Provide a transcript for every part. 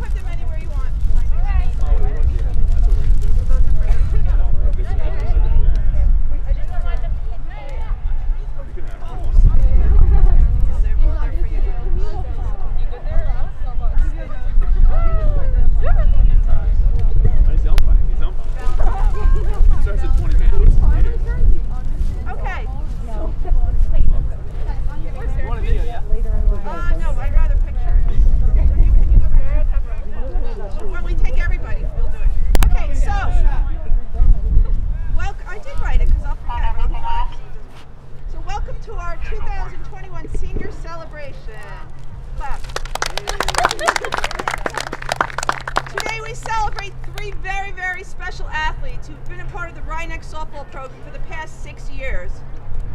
put them anywhere you want.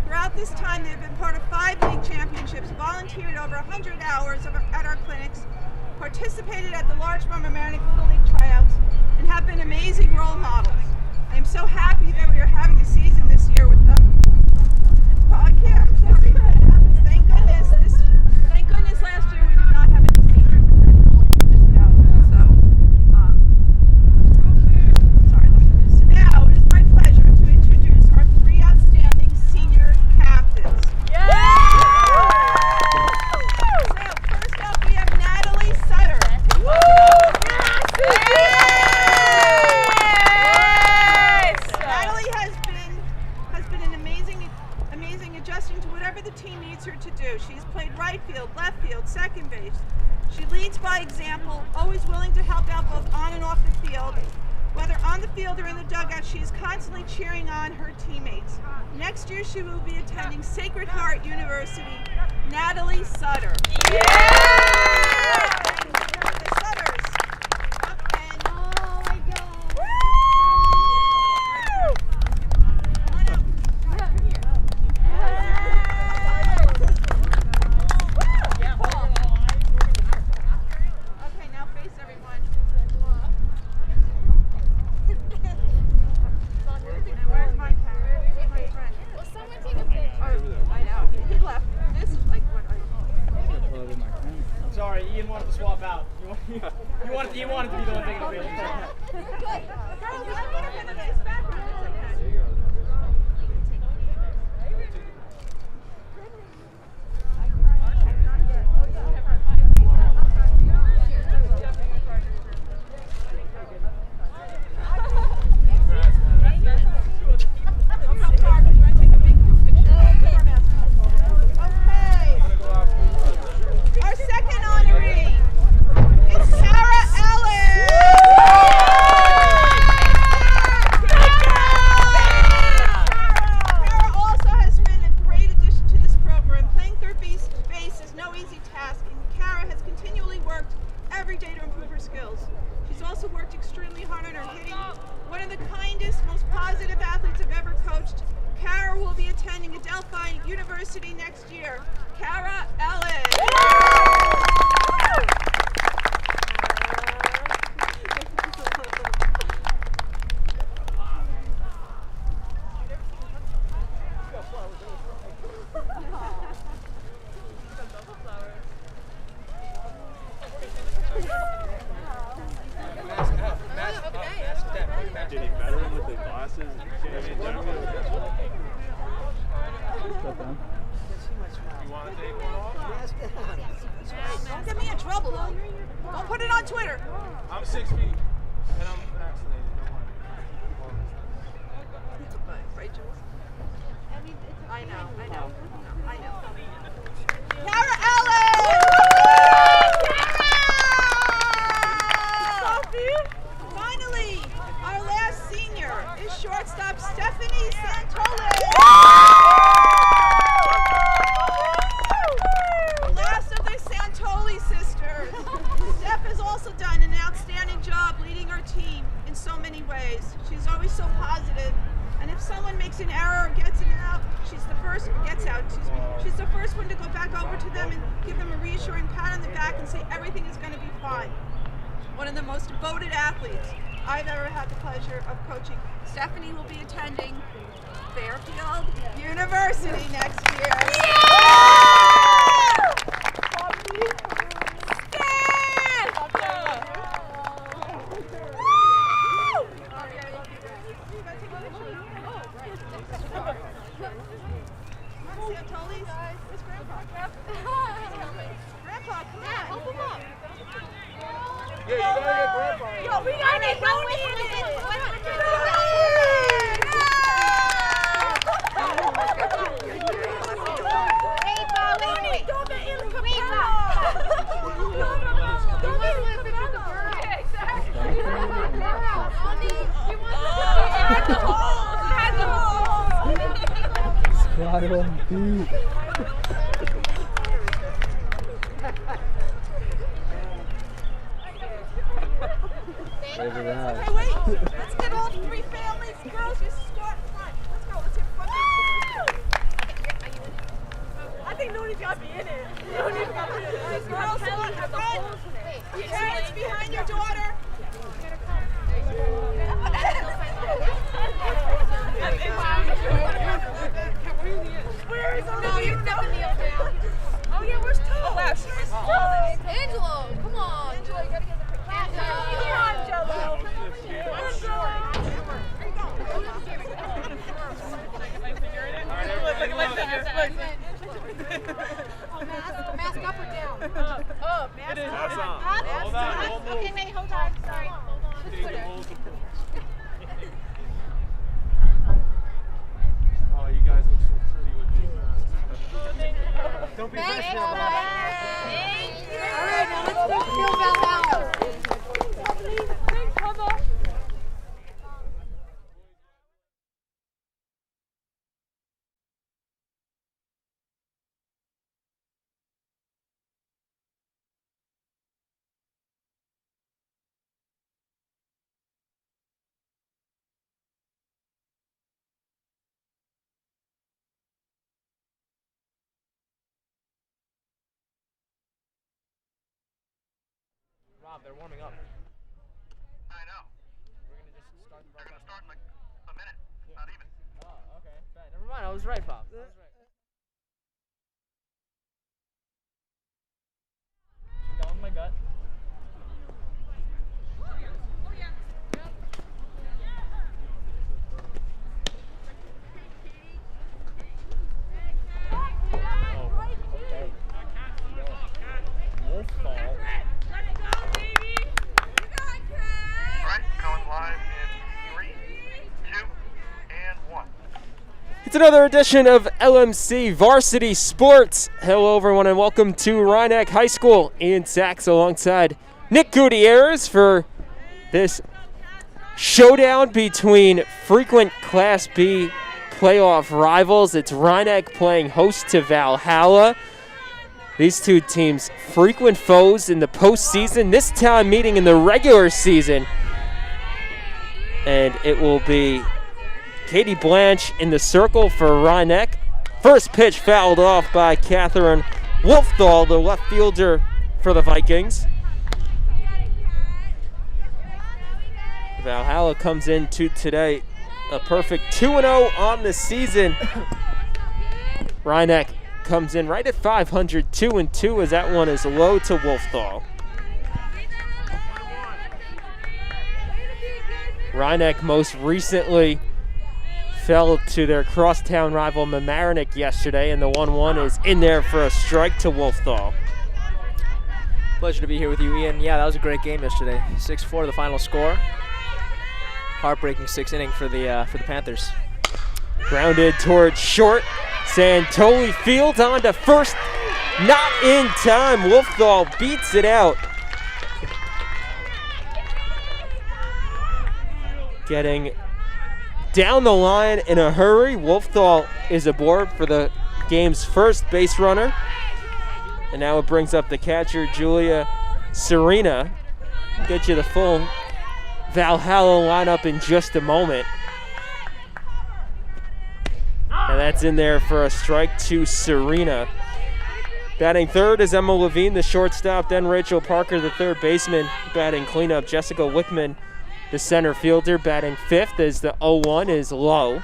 Throughout this time, they have been part of 5 league championships, volunteered over 100 hours at our clinics, participated at the large Mamaroneck Little League tryouts, and have been amazing role models. I am so happy that we are having a season this year with them. I can't. I'm sorry. Thank goodness last year we did not have any seniors. So now it is my pleasure to introduce our 3 outstanding senior captains. So first up we have Natalie Sutter. Natalie has been an amazing adjusting to whatever the team needs her to do. She's played right field, left field, second base. She leads by example, always willing to help out both on and off the field. Whether on the field or in the dugout, she is constantly cheering on her teammates. Next year, she will be attending Sacred Heart University. Natalie Sutter. The Sutters. And oh my God. Come on up. Come here. Okay, now face everyone. Where's my camera? Where's my friend? Will someone take a picture? Oh, I know. He left. This is like what I... I'm sorry, Ian wanted to swap out. You wanted to be the one taking a picture. Girls, I want to get a nice background. It's okay. Our second honoree is Sarah Ellis. Sarah also has been a great addition to this program. Playing third base is no easy task, and Kara has continually worked every day to improve her skills. She's also worked extremely hard on her hitting. One of the kindest, most positive athletes I've ever coached. Kara will be attending Adelphi University next year. Kara Ellis. Did he better with the glasses? You want to take one off? Don't get me in trouble, though. Don't put it on Twitter. I'm 6 feet, and I'm vaccinated. Don't worry. Right, Jules? I know. Kara Ellis! Finally, our last senior is shortstop Stephanie Santoli. The last of the Santoli sisters. Steph has also done an outstanding job leading our team in so many ways. She's always so positive, and if someone makes an error or gets out, she's the first one to go back over to them and give them a reassuring pat on the back and say everything is going to be fine. One of the most devoted athletes I've ever had the pleasure of coaching. Stephanie will be attending Fairfield University next year. Yeah, you gotta get Grandpa. Yo, we gotta get Tony in it. Squad on beat. Over that. Okay, wait. Let's get all 3 families. Girls, you start in front. Let's go. Let's get front. I think Nooney's got to be in it. Nooney's got to be in it. Girls, front. Parents behind your daughter. Where is all No, you have to kneel down. Oh, yeah, where's Toad? Oh, wow, she was Angelo, come on. Angela, you gotta get the picture. Come on, Jello. Mask up or down? Up. That's on. Hold on, don't move. Okay, wait, hold on. Sorry. Hold on. Take the whole support. Oh, you guys look so pretty with these masks. Don't be bashful about it. Thank you. All right, now let's do Phil Valhalla. Come on. Rob, they're warming up. I know. We're gonna just start the They're broadcast. gonna start in like a minute. Not even. Oh, okay. Bad. Never mind. I was right, Bob. I was right. She's down with my gut. Wolf ball. Alright, going live in 3, 2, and 1. It's another edition of LMC Varsity Sports. Hello, everyone, and welcome to Rhinebeck High School. Ian Sachs alongside Nick Gutierrez for this showdown between frequent Class B playoff rivals. It's Rhinebeck playing host to Valhalla. These two teams frequent foes in the postseason, this time meeting in the regular season. And it will be Katie Blanche in the circle for Rhinebeck. First pitch fouled off by Catherine Wolfthal, the left fielder for the Vikings. Valhalla comes into today a perfect 2-0 on the season. Rhinebeck comes in right at 500, 2-2, as that one is low to Wolfthal. Rhinebeck most recently fell to their crosstown rival Mamaroneck yesterday, and the 1-1 is in there for a strike to Wolfthal. Pleasure to be here with you, Ian. Yeah, that was a great game yesterday. 6-4 the final score. Heartbreaking 6th inning for the Panthers. Grounded towards short. Santoli fields on to first. Not in time. Wolfthal beats it out. Getting down the line in a hurry. Wolfthal is aboard for the game's first base runner. And now it brings up the catcher, Julia Serena. Get you the full Valhalla lineup in just a moment. And that's in there for a strike to Serena. Batting third is Emma Levine, the shortstop. Then Rachel Parker, the third baseman. Batting cleanup, Jessica Wickman, the center fielder. Batting fifth as the 0-1 is low.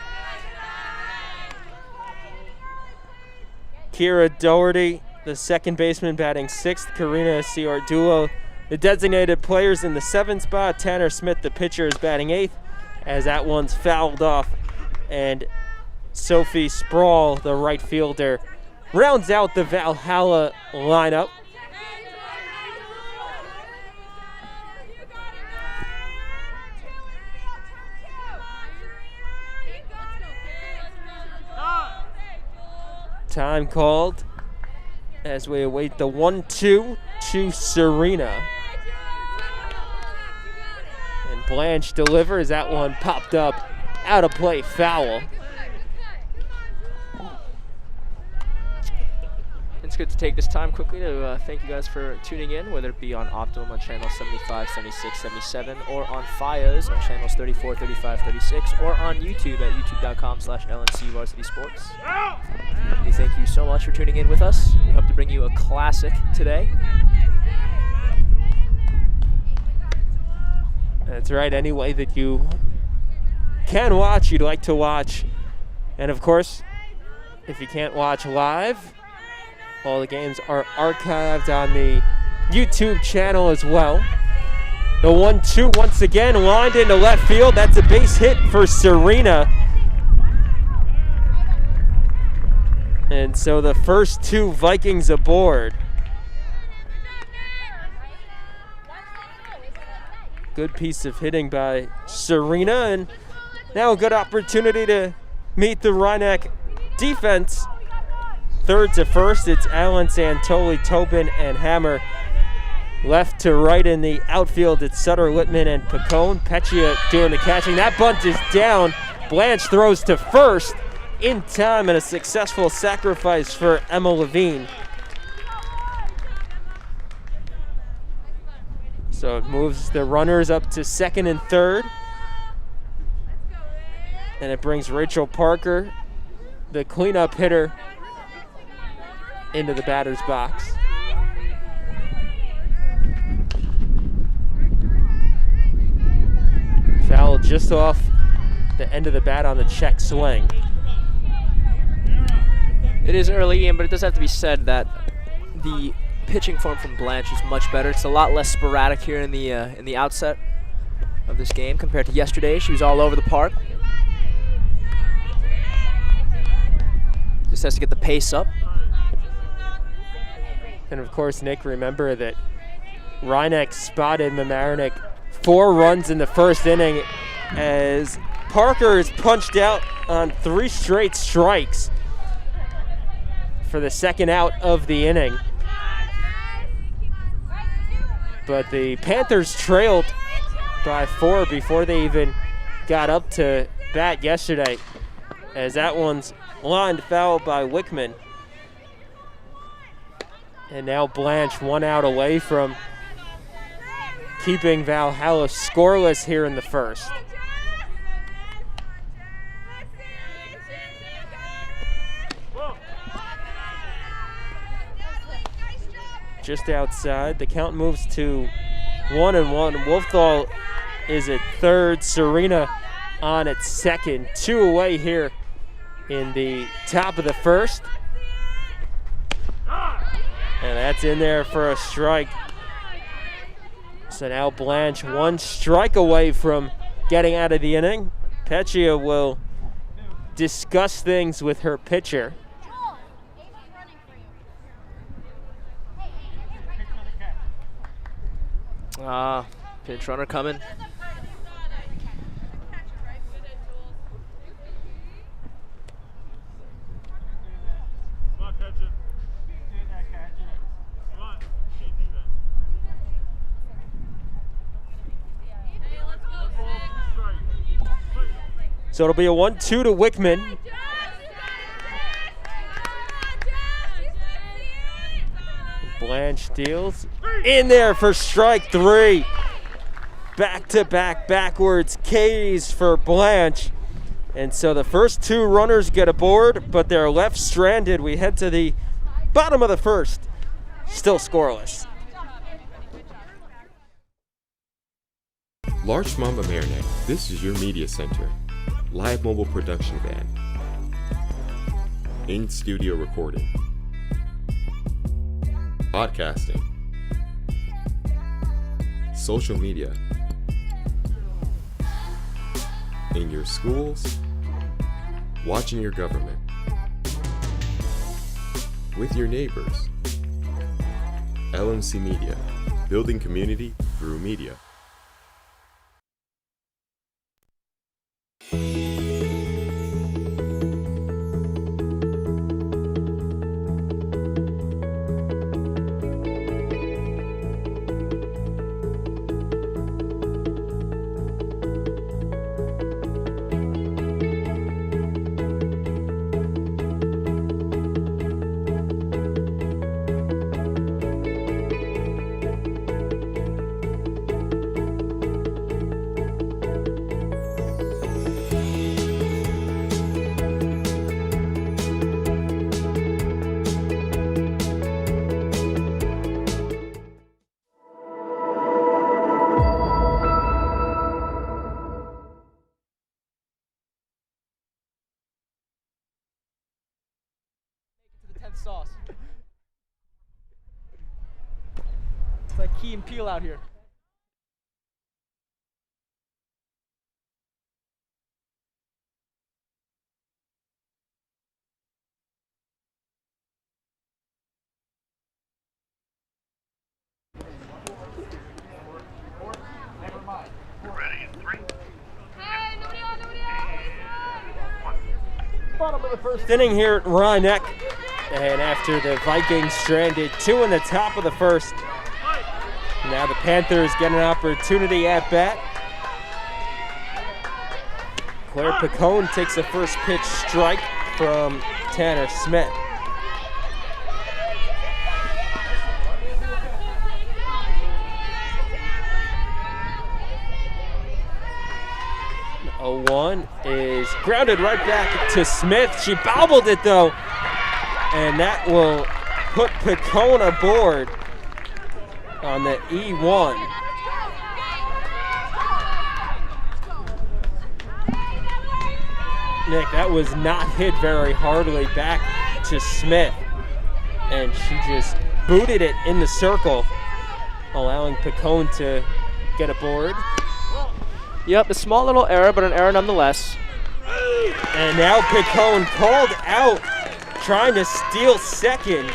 Kira Doherty, the second baseman, batting sixth. Karina Ciardulo, the designated players in the seventh spot. Tanner Smith, the pitcher, is batting eighth, as that one's fouled off. And Sophie Sproul, the right fielder, rounds out the Valhalla lineup. Time called as we await the 1-2 to Serena. And Blanche delivers. That one popped up out of play, foul. It's good to take this time quickly to thank you guys for tuning in, whether it be on Optimum on channels 75, 76, 77, or on FiOS on channels 34, 35, 36, or on YouTube at youtube.com/LMC Varsity Sports. We thank you so much for tuning in with us. We hope to bring you a classic today. That's right, any way that you can watch, you'd like to watch. And of course, if you can't watch live, all the games are archived on the YouTube channel as well. The 1-2 once again lined into left field. That's a base hit for Serena. And so the first two Vikings aboard. Good piece of hitting by Serena, and now a good opportunity to meet the Rhinebeck defense. Third to first, it's Allen, Santoli, Tobin, and Hammer. Left to right in the outfield, it's Sutter, Littman, and Picone. Peccia doing the catching. That bunt is down. Blanche throws to first in time, and a successful sacrifice for Emma Levine. So it moves the runners up to second and third. And it brings Rachel Parker, the cleanup hitter, into the batter's box. Foul just off the end of the bat on the check swing. It is early, Ian, but it does have to be said that the pitching form from Blanche is much better. It's a lot less sporadic here in the outset of this game compared to yesterday. She was all over the park. Just has to get the pace up. And of course, Nick, remember that Rhinebeck spotted Mamaroneck 4 runs in the first inning as Parker is punched out on 3 straight strikes for the second out of the inning. But the Panthers trailed by 4 before they even got up to bat yesterday, as that one's lined foul by Wickman. And now Blanche 1 out away from keeping Valhalla scoreless here in the first. Just outside, the count moves to 1-1. Wolfthal is at third, Serena on at second. 2 away here in the top of the first. And that's in there for a strike. So now Blanche 1 strike away from getting out of the inning. Peccia will discuss things with her pitcher. Pinch runner coming. So it'll be a 1-2 to Wickman. Blanche deals in there for strike 3. Back-to-back backwards Ks for Blanche. And so the first 2 runners get aboard, but they're left stranded. We head to the bottom of the first. Still scoreless. Large Mamba Marinette, this is your media center. Live mobile production van. In-studio recording. Podcasting. Social media. In your schools. Watching your government. With your neighbors. LMC Media. Building community through media. Key and Peele out here. Ready in 3, Bottom of the first inning here at Rhinebeck. And after the Vikings stranded 2 in the top of the first, now the Panthers get an opportunity at bat. Claire Picone takes the first pitch strike from Tanner Smith. A 1 is grounded right back to Smith. She bobbled it though, and that will put Picone aboard on the E1. Nick, that was not hit very hardly back to Smith, and she just booted it in the circle, allowing Picone to get aboard. Yep, a small little error, but an error nonetheless. And now Picone called out, trying to steal second.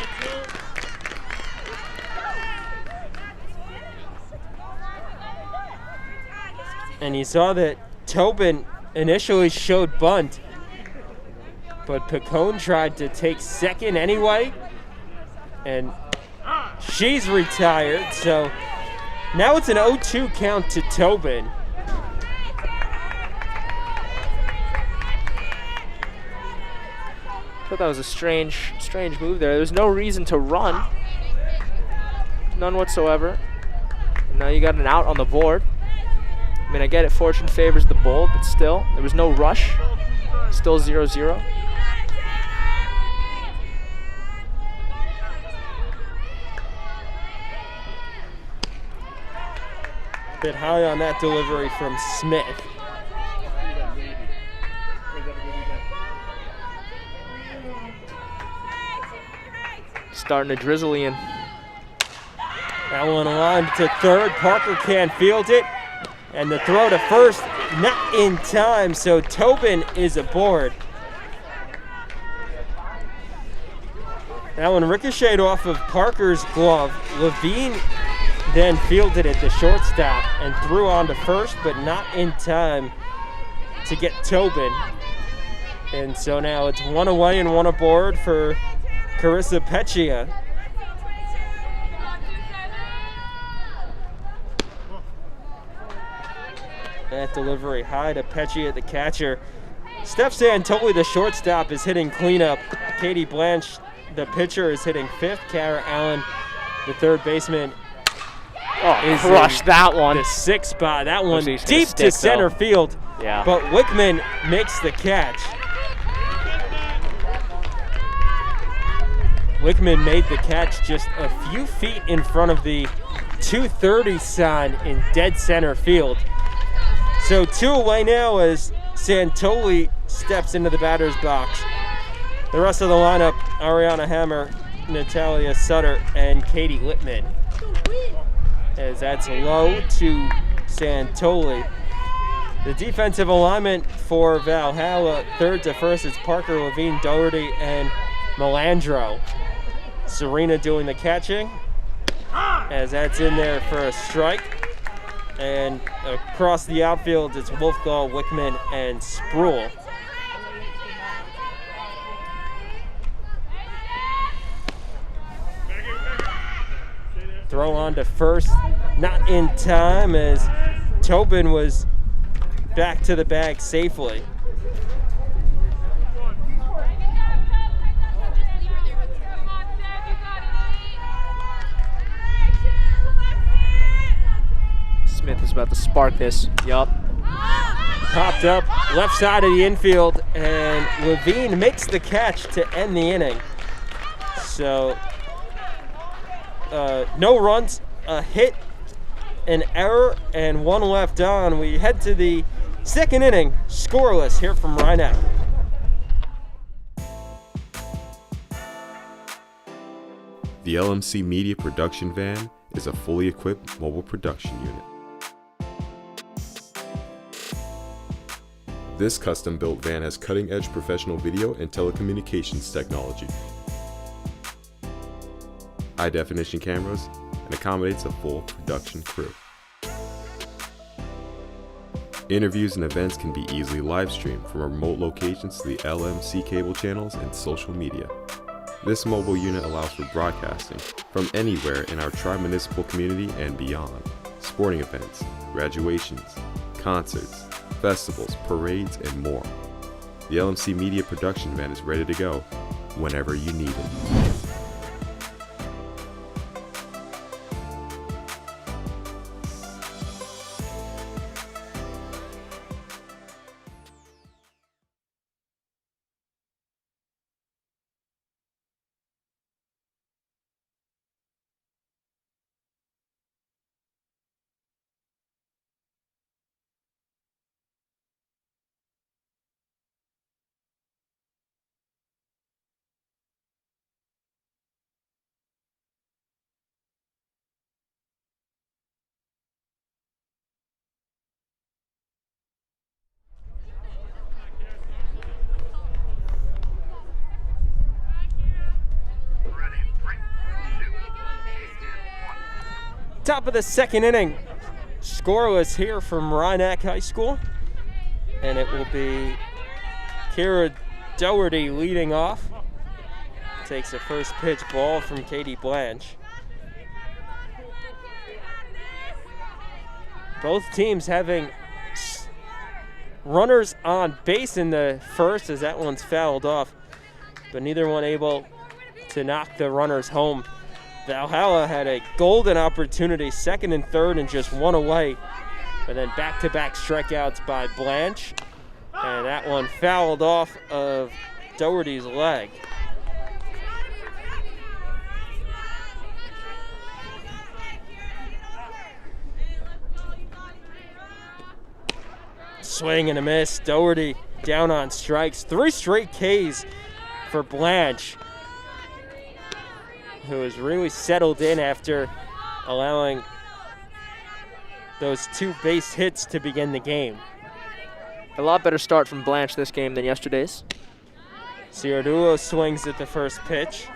And you saw that Tobin initially showed bunt, but Picone tried to take second anyway, and she's retired, so now it's an 0-2 count to Tobin. I thought that was a strange move there. There was no reason to run. None whatsoever. And now you got an out on the board. I mean, I get it, fortune favors the bold, but still, there was no rush. Still 0-0. Bit high on that delivery from Smith. Starting to drizzle in. That one lined to third. Parker can't field it. And the throw to first, not in time, so Tobin is aboard. That one ricocheted off of Parker's glove. Levine then fielded it to shortstop and threw on to first, but not in time to get Tobin. And so now it's 1 away and 1 aboard for Carissa Peccia. That delivery high to Peccia, the catcher. Steph Santoli, the shortstop, is hitting cleanup. Katie Blanche, the pitcher, is hitting fifth. Kara Allen, the third baseman, is crushed that one. the sixth spot. That one She's deep gonna to stick, center though. field. Yeah. But Wickman makes the catch. Wickman made the catch just a few feet in front of the 230 sign in dead center field. So 2 away now as Santoli steps into the batter's box. The rest of the lineup, Ariana Hammer, Natalia Sutter, and Katie Littman. As that's low to Santoli. The defensive alignment for Valhalla, third to first, is Parker, Levine, Doherty, and Melandro. Serena doing the catching, as that's in there for a strike. And across the outfield, it's Wolfgall, Wickman, and Spruill. Throw on to first, not in time, as Tobin was back to the bag safely. Smith is about to spark this. Yup. Popped up left side of the infield, and Levine makes the catch to end the inning. So no runs, a hit, an error, and 1 left on. We head to the second inning, scoreless here from Rhinebeck. The LMC Media production van is a fully equipped mobile production unit. This custom-built van has cutting-edge professional video and telecommunications technology, high-definition cameras, and accommodates a full production crew. Interviews and events can be easily live-streamed from remote locations to the LMC cable channels and social media. This mobile unit allows for broadcasting from anywhere in our tri-municipal community and beyond. Sporting events, graduations, concerts, festivals, parades, and more. The LMC Media Production Van is ready to go whenever you need it. Top of the second inning, scoreless here from Rhinebeck High School, and it will be Kira Doherty leading off. Takes the first pitch ball from Katie Blanche. Both teams having runners on base in the first as that one's fouled off, but neither one able to knock the runners home. Valhalla had a golden opportunity, second and third, and just one away. But then back-to-back strikeouts by Blanche. And that one fouled off of Doherty's leg. Swing and a miss. Doherty down on strikes. 3 straight Ks for Blanche, who has really settled in after allowing those 2 base hits to begin the game. A lot better start from Blanche this game than yesterday's. Ciardulo swings at the first pitch.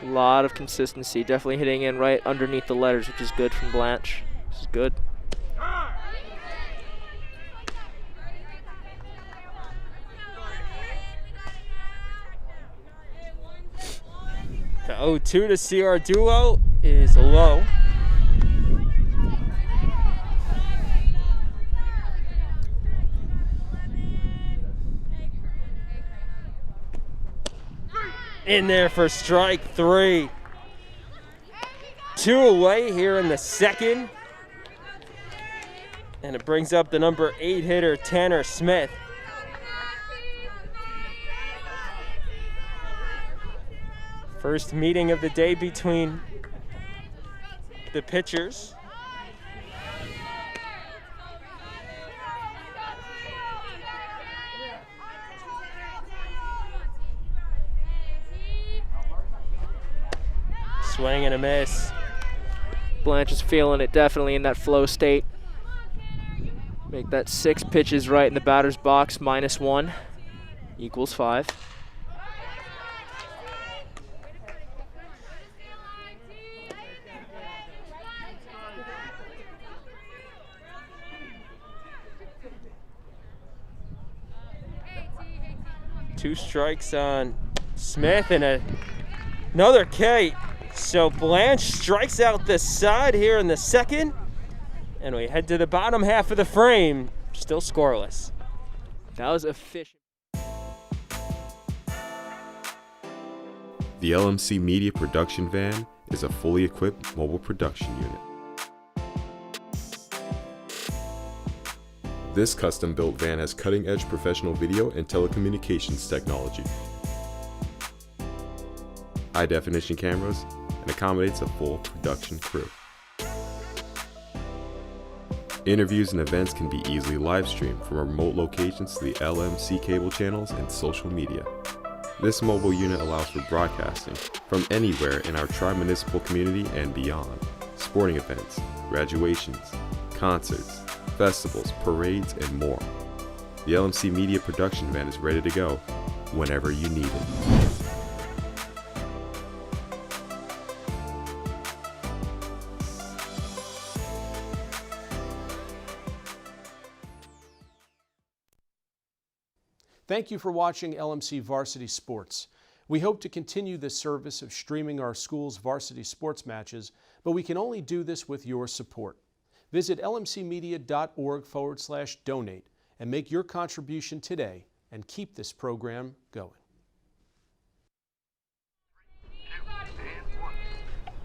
A lot of consistency, definitely hitting in right underneath the letters, which is good from Blanche. This is good. The 0-2 to Ciardulo is low. In there for strike 3. 2 away here in the second. And it brings up the number 8 hitter, Tanner Smith. First meeting of the day between the pitchers. Swing and a miss. Blanche is feeling it definitely in that flow state. Make that 6 pitches right in the batter's box, -1 equals 5. Two strikes on Smith and another K. So Blanche strikes out the side here in the second. And we head to the bottom half of the frame, still scoreless. That was efficient. The LMC Media Production Van is a fully equipped mobile production unit. This custom-built van has cutting-edge professional video and telecommunications technology, high-definition cameras, and accommodates a full production crew. Interviews and events can be easily live-streamed from remote locations to the LMC cable channels and social media. This mobile unit allows for broadcasting from anywhere in our tri-municipal community and beyond. Sporting events, graduations, concerts, festivals, parades, and more. The LMC Media production van is ready to go whenever you need it. Thank you for watching LMC Varsity Sports. We hope to continue this service of streaming our school's varsity sports matches, but we can only do this with your support. Visit lmcmedia.org/donate and make your contribution today and keep this program going.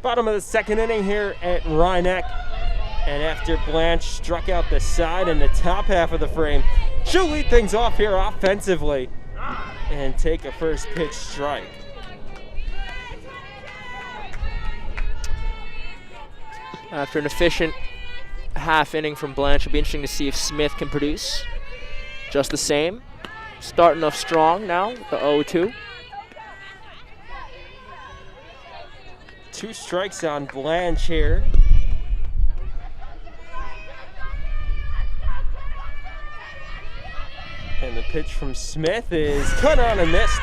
Bottom of the second inning here at Rhinebeck. And after Blanche struck out the side and the top half of the frame, she'll lead things off here offensively and take a first pitch strike. After an efficient half inning from Blanche, it'll be interesting to see if Smith can produce just the same. Starting off strong now, the 0-2. 2 strikes on Blanche here. And the pitch from Smith is cut on and missed.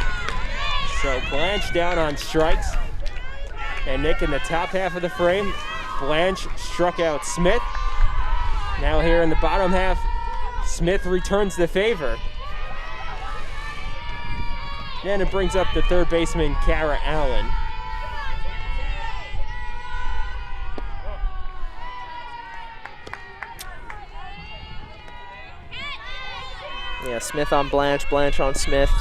So Blanche down on strikes. And Nick in the top half of the frame. Blanche struck out Smith. Now here in the bottom half, Smith returns the favor. And it brings up the third baseman, Kara Allen. Yeah, Smith on Blanche, Blanche on Smith.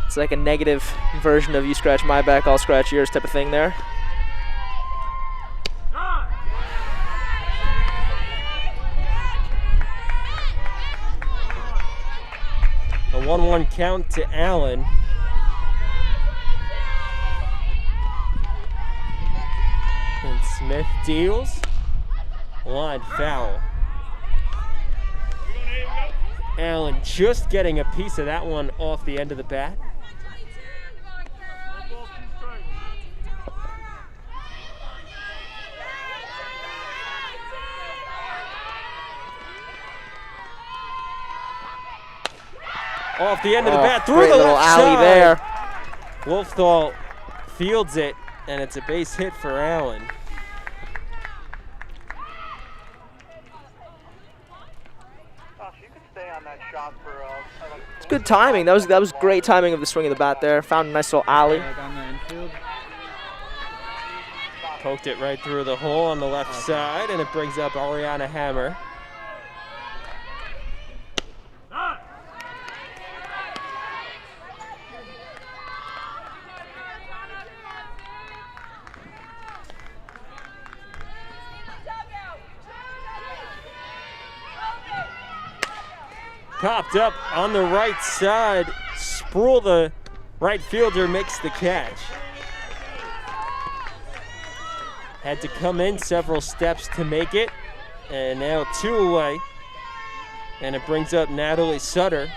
It's like a negative version of you scratch my back, I'll scratch yours type of thing there. A 1-1 count to Allen. And Smith deals. Line foul. Allen just getting a piece of that one off the end of the bat. Off the end of the bat, through the little left alley side. there. Wolfthal fields it, and it's a base hit for Allen. It's good timing. That was great timing of the swing of the bat there. Found a nice little alley. Poked it right through the hole on the left side, and it brings up Ariana Hammer. Popped up on the right side. Sproul, the right fielder, makes the catch. Had to come in several steps to make it. And now 2 away. And it brings up Natalie Sutter.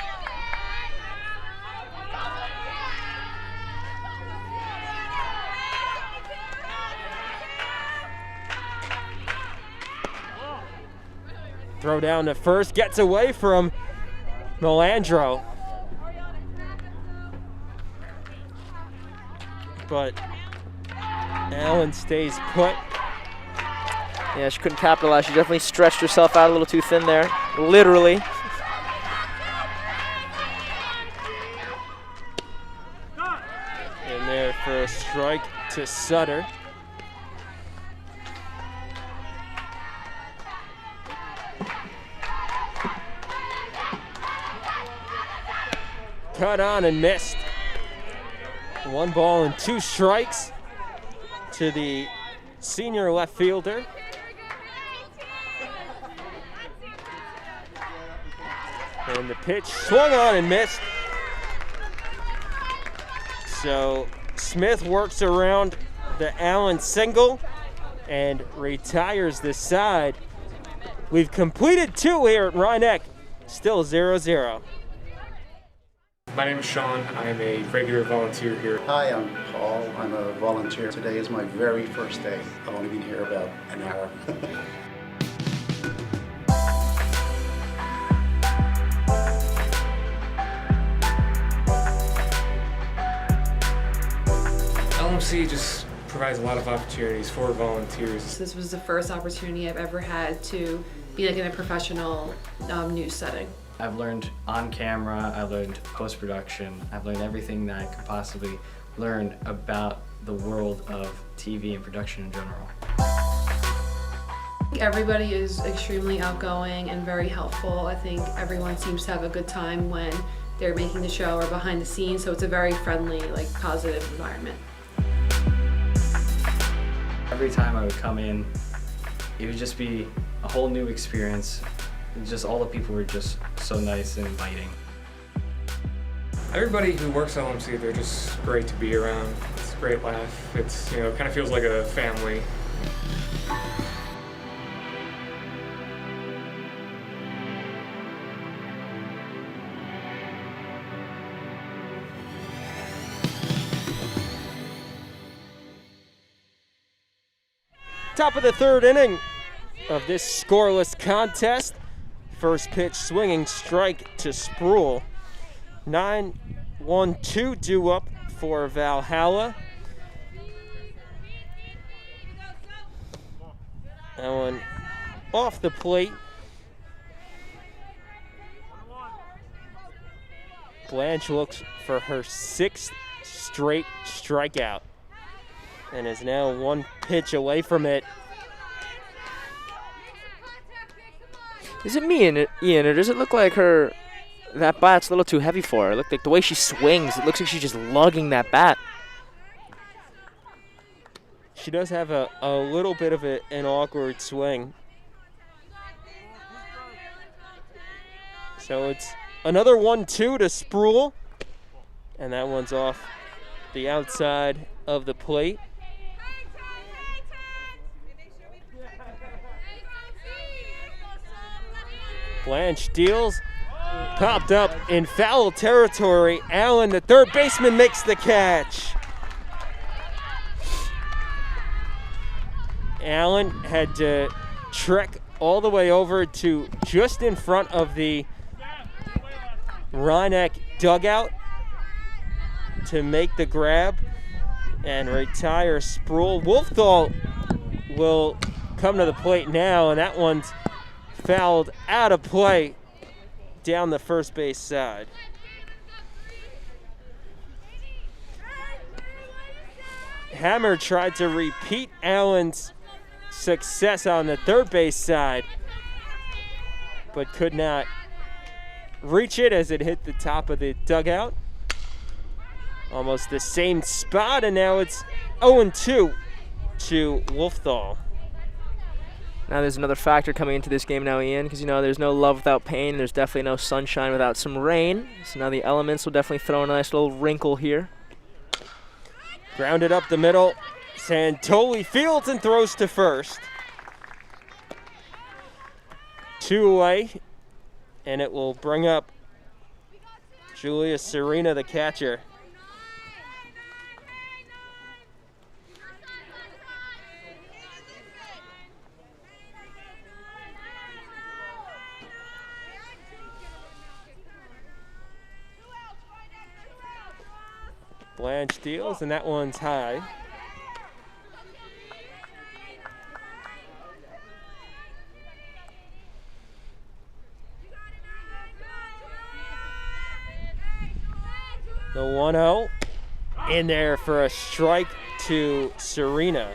Throw down to first, gets away from Melandro. But Allen stays put. Yeah, she couldn't capitalize. She definitely stretched herself out a little too thin there, literally. And there for a strike to Sutter. Cut on and missed. 1 ball and 2 strikes to the senior left fielder. And the pitch swung on and missed. So Smith works around the Allen single and retires the side. We've completed 2 here at Rhinebeck. Still 0-0. My name is Sean. I am a regular volunteer here. Hi, I'm Paul. I'm a volunteer. Today is my very first day. I've only been here about an hour. LMC just provides a lot of opportunities for volunteers. This was the first opportunity I've ever had to be like in a professional news setting. I've learned on camera, I learned post-production, I've learned everything that I could possibly learn about the world of TV and production in general. Everybody is extremely outgoing and very helpful. I think everyone seems to have a good time when they're making the show or behind the scenes, so it's a very friendly, like, positive environment. Every time I would come in, it would just be a whole new experience. Just all the people were just so nice and inviting. Everybody who works at LMC, they're just great to be around. It's a great laugh. It's, you know, it kind of feels like a family. Top of the third inning of this scoreless contest. First pitch swinging strike to Sproul. 9-1-2 due up for Valhalla. That one off the plate. Blanche looks for her 6th straight strikeout and is now one pitch away from it. Is it me, Ian, or does it look like that bat's a little too heavy for her? It looked like the way she swings, it looks like she's just lugging that bat. She does have a little bit of an awkward swing. So it's another 1-2 to Sproul, and that one's off the outside of the plate. Blanche deals, popped up in foul territory. Allen, the third baseman, makes the catch. Allen had to trek all the way over to just in front of the Rhineck dugout to make the grab and retire Sproul. Wolfthal will come to the plate now, and that one's fouled out of play down the first base side. Hammer tried to repeat Allen's success on the third base side, but could not reach it as it hit the top of the dugout. Almost the same spot, and now it's 0-2 to Wolfthal. Now there's another factor coming into this game now, Ian, because, you know, there's no love without pain. There's definitely no sunshine without some rain. So now the elements will definitely throw a nice little wrinkle here. Grounded up the middle. Santoli fields and throws to first. 2 away, and it will bring up Julia Serena, the catcher. Blanche deals, and that one's high. The 1-0 in there for a strike to Serena.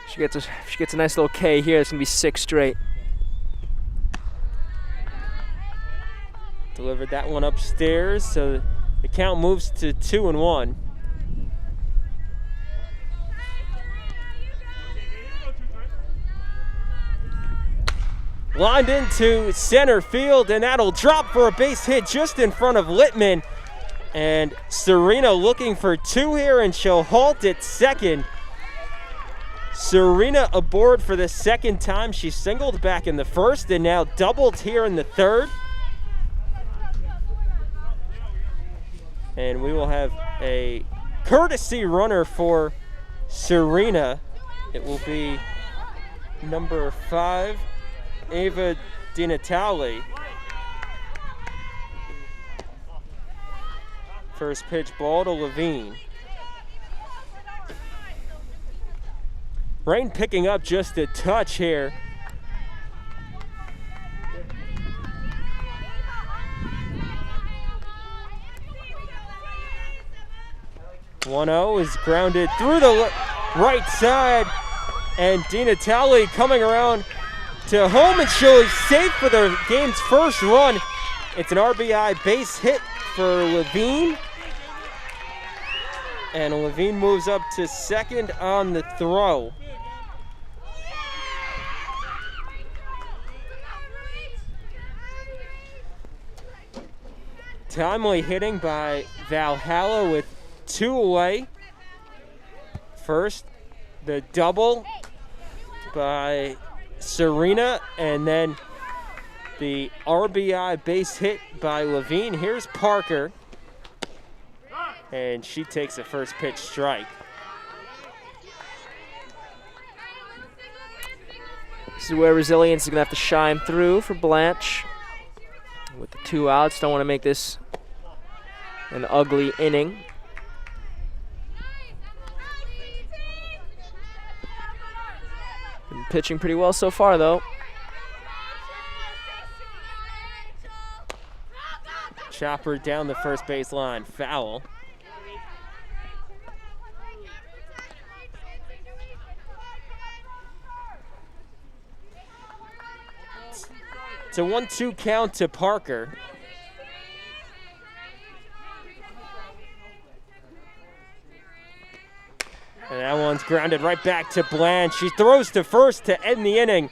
She gets a nice little K here. It's gonna be 6 straight. Delivered that one upstairs, so the count moves to 2-1. Lined into center field, and that'll drop for a base hit just in front of Littman. And Serena looking for 2 here, and she'll halt at second. Serena aboard for the second time. She singled back in the first and now doubled here in the third. And we will have a courtesy runner for Serena. It will be number 5, Ava Di Natale. First pitch ball to Levine. Rain picking up just a touch here. One-0 is grounded through the right side, and Di Natale coming around to home, and she'll be safe for the game's first run. It's an RBI base hit for Levine, and Levine moves up to second on the throw. Timely hitting by Valhalla with 2 away. First, the double by Serena, and then the RBI base hit by Levine. Here's Parker, and she takes a first pitch strike. This is where resilience is going to have to shine through for Blanche. With the 2 outs, don't want to make this an ugly inning. Been pitching pretty well so far, though. Chopper down the first base line, foul. It's a 1-2 count to Parker. And that one's grounded right back to Blanche. She throws to first to end the inning,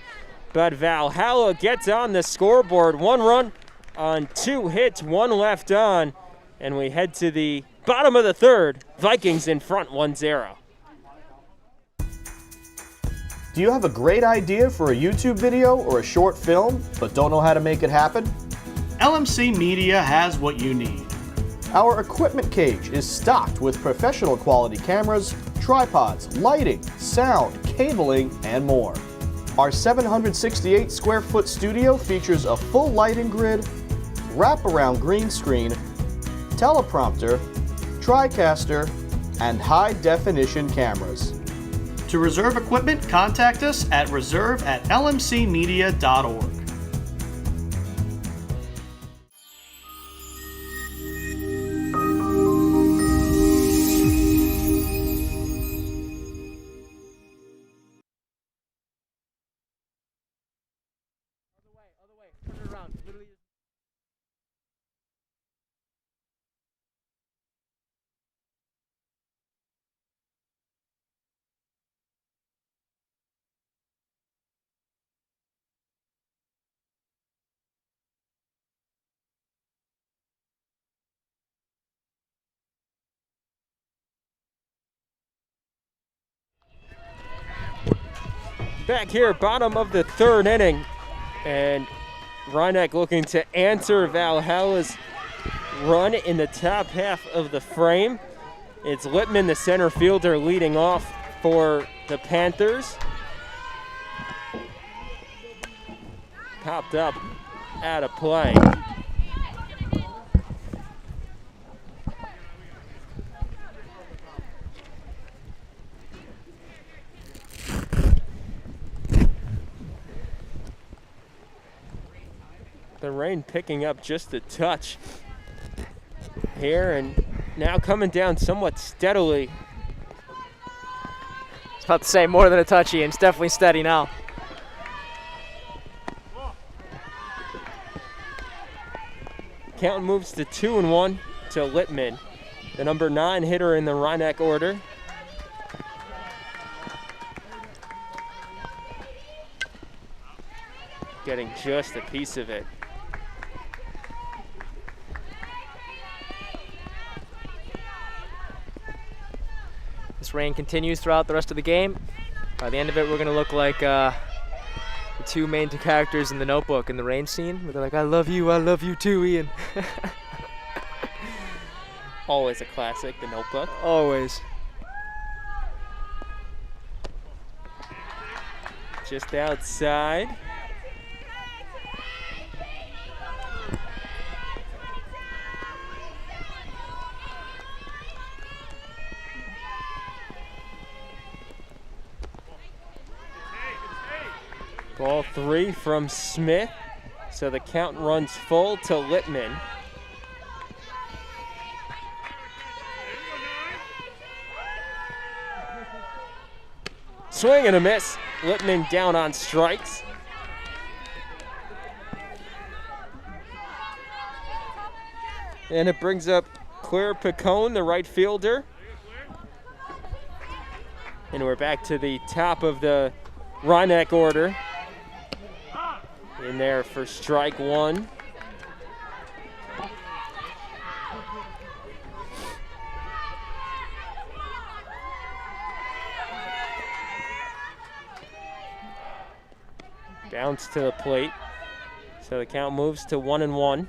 but Valhalla gets on the scoreboard. 1 run on 2 hits, 1 left on, and we head to the bottom of the third. Vikings in front 1-0. Do you have a great idea for a YouTube video or a short film, but don't know how to make it happen? LMC Media has what you need. Our equipment cage is stocked with professional quality cameras, tripods, lighting, sound, cabling, and more. Our 768 square foot studio features a full lighting grid, wraparound green screen, teleprompter, TriCaster, and high definition cameras. To reserve equipment, contact us at reserve@lmcmedia.org. Back here, bottom of the third inning, and Rhinebeck looking to answer Valhalla's run in the top half of the frame. It's Lippman, the center fielder, leading off for the Panthers. Popped up out of play. The rain picking up just a touch here, and now coming down somewhat steadily. I was about to say more than a touchy, and it's definitely steady now. Count moves to 2-1 to Lippman, the number 9 hitter in the Rhinebeck order. Getting just a piece of it. This rain continues throughout the rest of the game. By the end of it, we're gonna look like the two main characters in The Notebook in the rain scene, where they're like, I love you too, Ian. Always a classic, The Notebook. Always. Just outside. Ball 3 from Smith. So the count runs full to Lippman. Swing and a miss. Lippman down on strikes. And it brings up Claire Picone, the right fielder. And we're back to the top of the Rhinebeck order. In there for strike 1. Bounce to the plate. So the count moves to 1-1.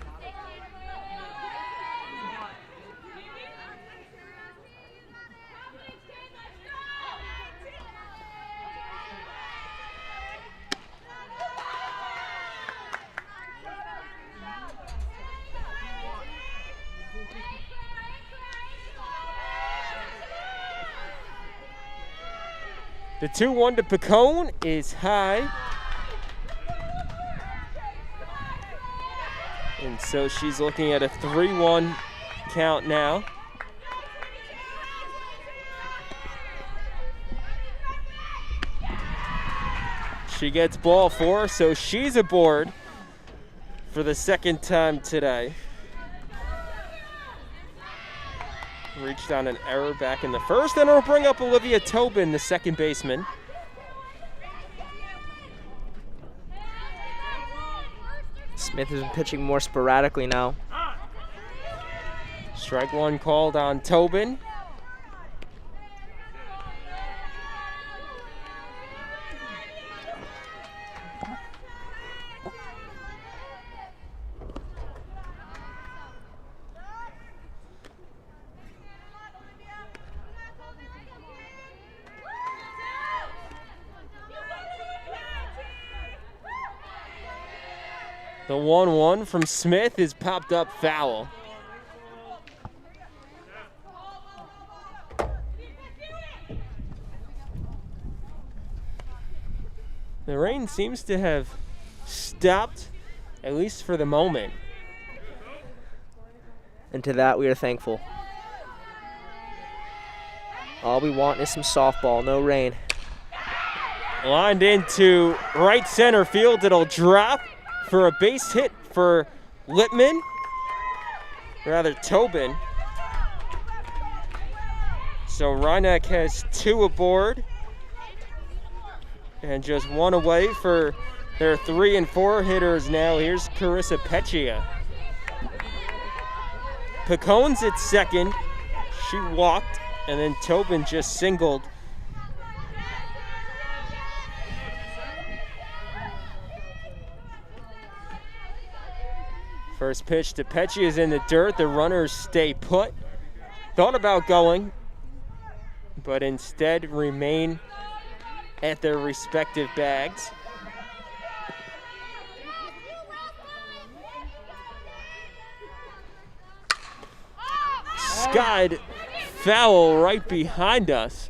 The 2-1 to Picone is high. And so she's looking at a 3-1 count now. She gets ball 4, so she's aboard for the second time today. Reached on an error back in the first, and it'll bring up Olivia Tobin, the second baseman. Smith has been pitching more sporadically now. Strike 1 called on Tobin. The 1-1 from Smith is popped up foul. The rain seems to have stopped, at least for the moment. And to that we are thankful. All we want is some softball, no rain. Lined into right center field, it'll drop for a base hit for Tobin. So Rhinebeck has 2 aboard and just 1 away for their 3 and 4 hitters now. Here's Carissa Peccia. Picone's at second. She walked, and then Tobin just singled. First pitch to Peccia is in the dirt. The runners stay put. Thought about going, but instead remain at their respective bags. Skied foul right behind us.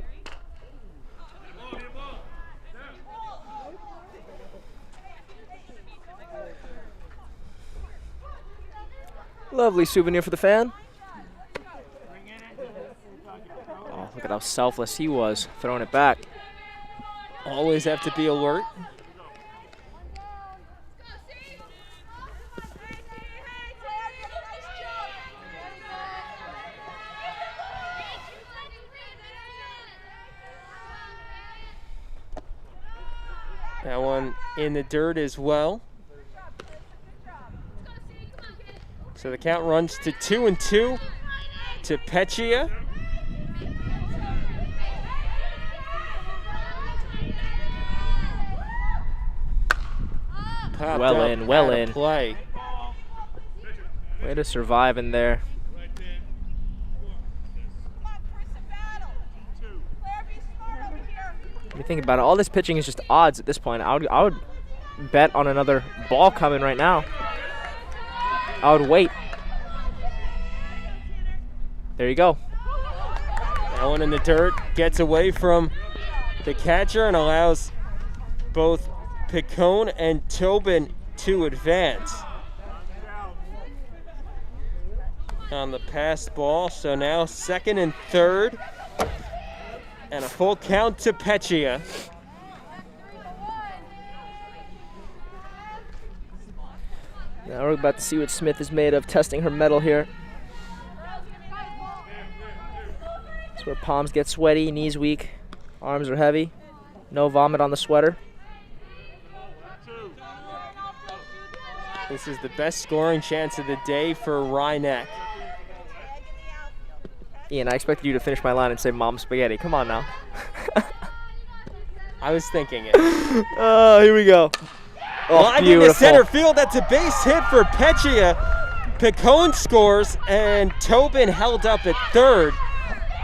Lovely souvenir for the fan. Oh, look at how selfless he was, throwing it back. Always have to be alert. That one in the dirt as well. So the count runs to 2-2 to Peccia. popped well up in, well out of in. play. Way to survive in there. When you think about it, all this pitching is just odds at this point. I would bet on another ball coming right now. I would wait. There you go. That one in the dirt gets away from the catcher and allows both Picone and Tobin to advance on the passed ball. So now second and third, and a full count to Peccia. Now we're about to see what Smith is made of, testing her mettle here. That's where palms get sweaty, knees weak, arms are heavy. No vomit on the sweater. This is the best scoring chance of the day for Rhineck. Ian, I expected you to finish my line and say Mom Spaghetti. Come on now. I was thinking it. Oh, here we go. Oh, Line beautiful. into center field. That's a base hit for Peccia. Picone scores, and Tobin held up at third.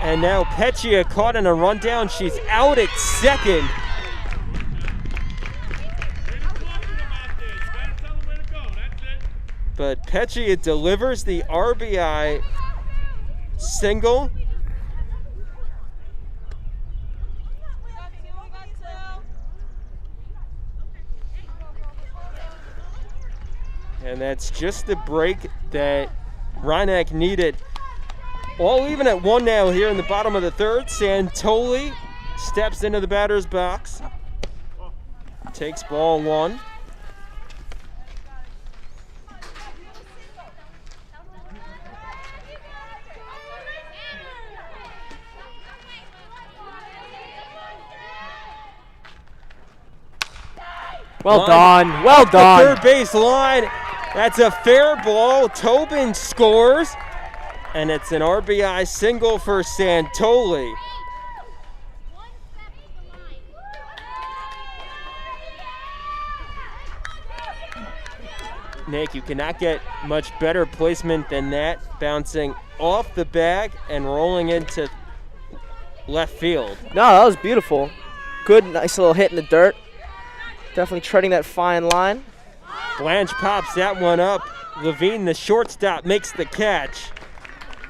And now Peccia caught in a rundown. She's out at second. But Peccia delivers the RBI single. And that's just the break that Rhineck needed. All even at one now here in the bottom of the third. Santoli steps into the batter's box. Takes ball one. Well done, well done. The third base line. That's a fair ball. Tobin scores, and it's an RBI single for Santoli. Nick, you cannot get much better placement than that, bouncing off the bag and rolling into left field. No, that was beautiful. Good, nice little hit in the dirt. Definitely treading that fine line. Blanche pops that one up. Levine, the shortstop, makes the catch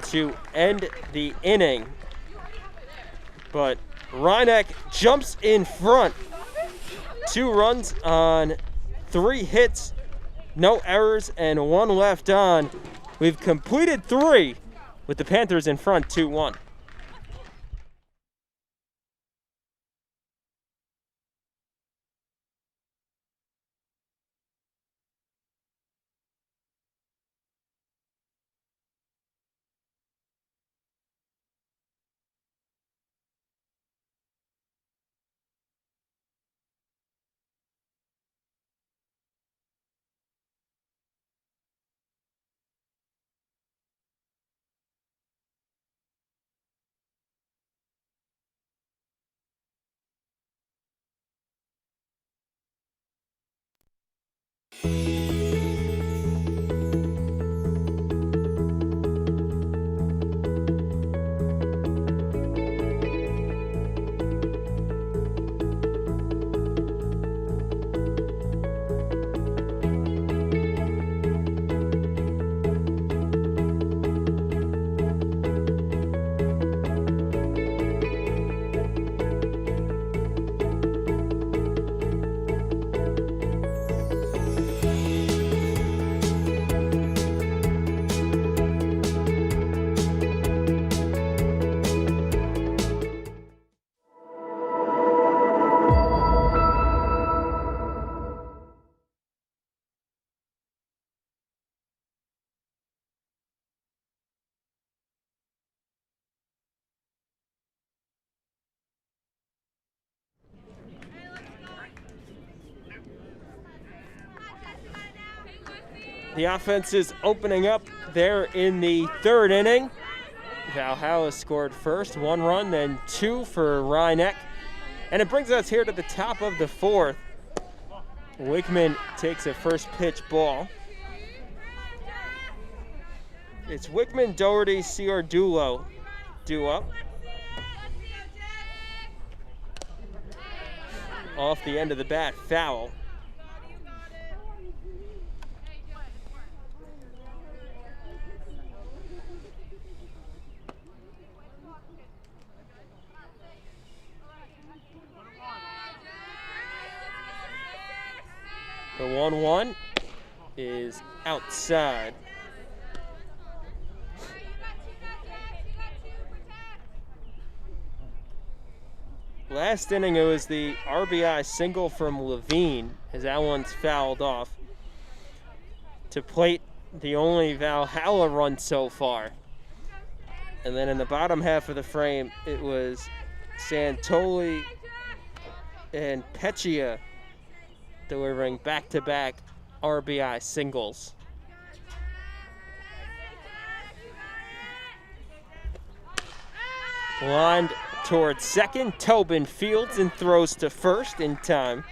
to end the inning. But Rhineck jumps in front. 2 runs on 3 hits, no errors, and 1 left on. We've completed 3 with the Panthers in front 2-1. The offense is opening up there in the 3rd inning. Valhalla scored first, 1 run, then 2 for Rhineck. And it brings us here to the top of the 4th. Wickman takes a first pitch ball. It's Wickman, Doherty, Ciardulo due up. Off the end of the bat, foul. The 1-1 is outside. Last inning, it was the RBI single from Levine, as that one's fouled off. To plate, the only Valhalla run so far. And then in the bottom half of the frame, it was Santoli and Peccia delivering back-to-back RBI singles. Lined towards second, Tobin fields and throws to first in time.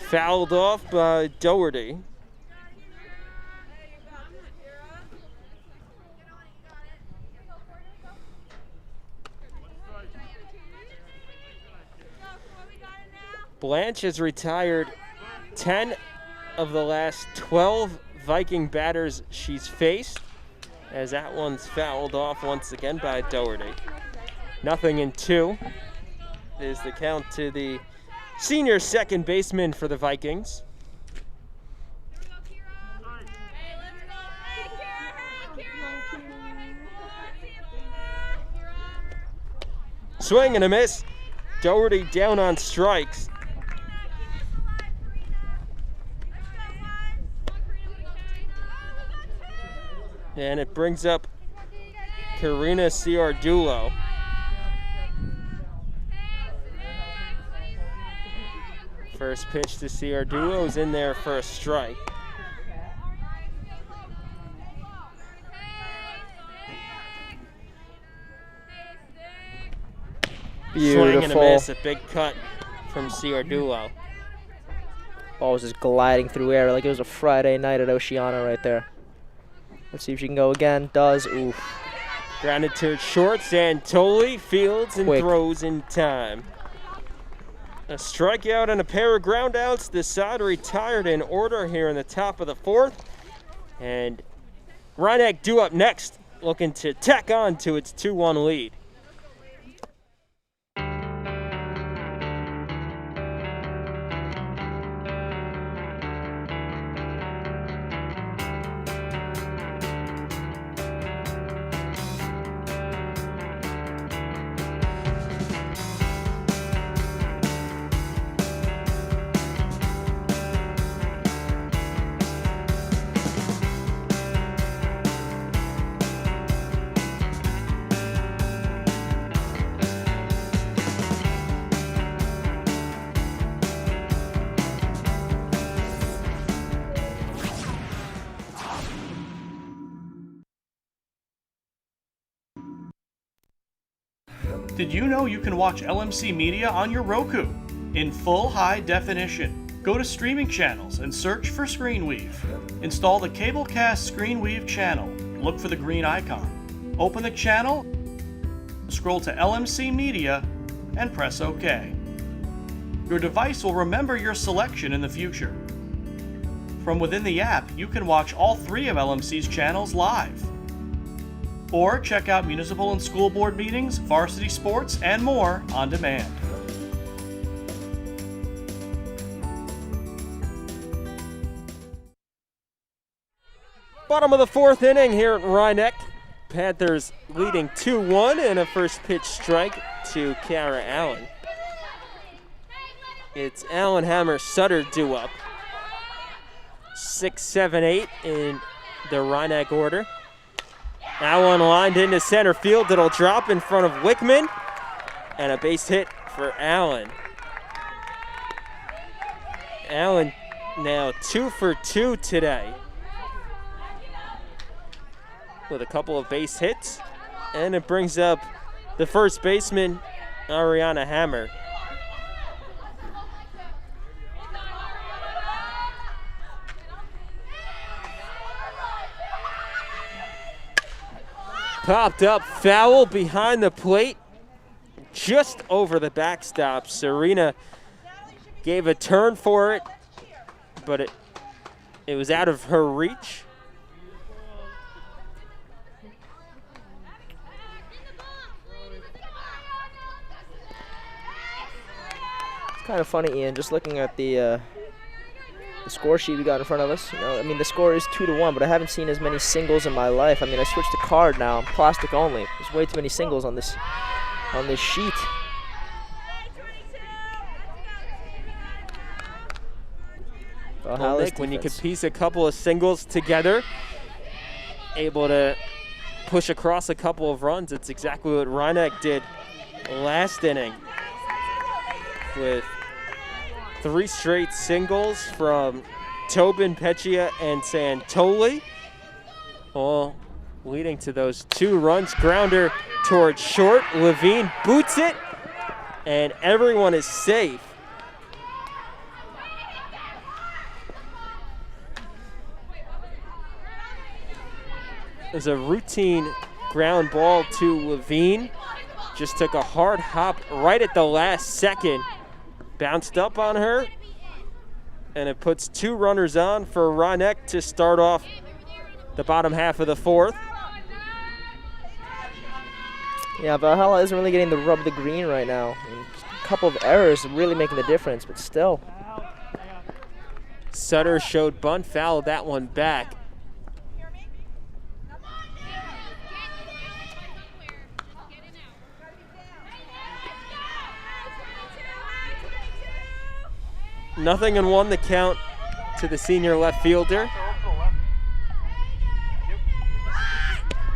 Fouled off by Doherty. Blanche has retired 10 of the last 12 Viking batters she's faced, as that one's fouled off once again by Doherty. 0-2 is the count to the senior second baseman for the Vikings. Swing and a miss. Doherty down on strikes. And it brings up Karina Ciardulo. First pitch to Ciardulo is in there for a strike. Beautiful. Swing and a miss, a big cut from Ciardulo. Ball was just gliding through air like it was a Friday night at Oceana right there. Let's see if she can go again. Does. Oof. Grounded to short. Santoli fields and throws in time. A strikeout and a pair of groundouts. The side retired in order here in the top of the fourth. And Rhinebeck due up next, looking to tack on to its 2-1 lead. Did you know you can watch LMC Media on your Roku in full high definition? Go to streaming channels and search for ScreenWeave. Install the Cablecast ScreenWeave channel. Look for the green icon. Open the channel, scroll to LMC Media, and press OK. Your device will remember your selection in the future. From within the app, you can watch all 3 of LMC's channels live. Or check out municipal and school board meetings, varsity sports, and more on demand. Bottom of the fourth inning here at Rhinebeck. Panthers leading 2-1 and a first pitch strike to Kara Allen. It's Allen, Hammer, Sutter due up. 6, 7, 8 in the Rhinebeck order. That one lined into center field. It'll drop in front of Wickman. And a base hit for Allen. Allen now 2 for 2 today with a couple of base hits, and it brings up the first baseman, Ariana Hammer. Popped up foul behind the plate, just over the backstop. Serena gave a turn for it, but it was out of her reach. It's kind of funny, Ian, just looking at the score sheet we got in front of us. You know, I mean, the score is 2-1, but I haven't seen as many singles in my life. I mean, I switched to card now. I'm plastic only. There's way too many singles on this sheet. Well, Nick, when you could piece a couple of singles together, able to push across a couple of runs, it's exactly what Rhinebeck did last inning with 3 straight singles from Tobin, Peccia, and Santoli, all leading to those 2 runs. Grounder towards short. Levine boots it, and everyone is safe. There's a routine ground ball to Levine. Just took a hard hop right at the last second. Bounced up on her, and it puts 2 runners on for Rhinebeck to start off the bottom half of the 4th. Yeah, Valhalla isn't really getting the rub of the green right now. I mean, a couple of errors really making the difference, but still. Sutter showed bunt, fouled that one back. Nothing and 1 the count to the senior left fielder.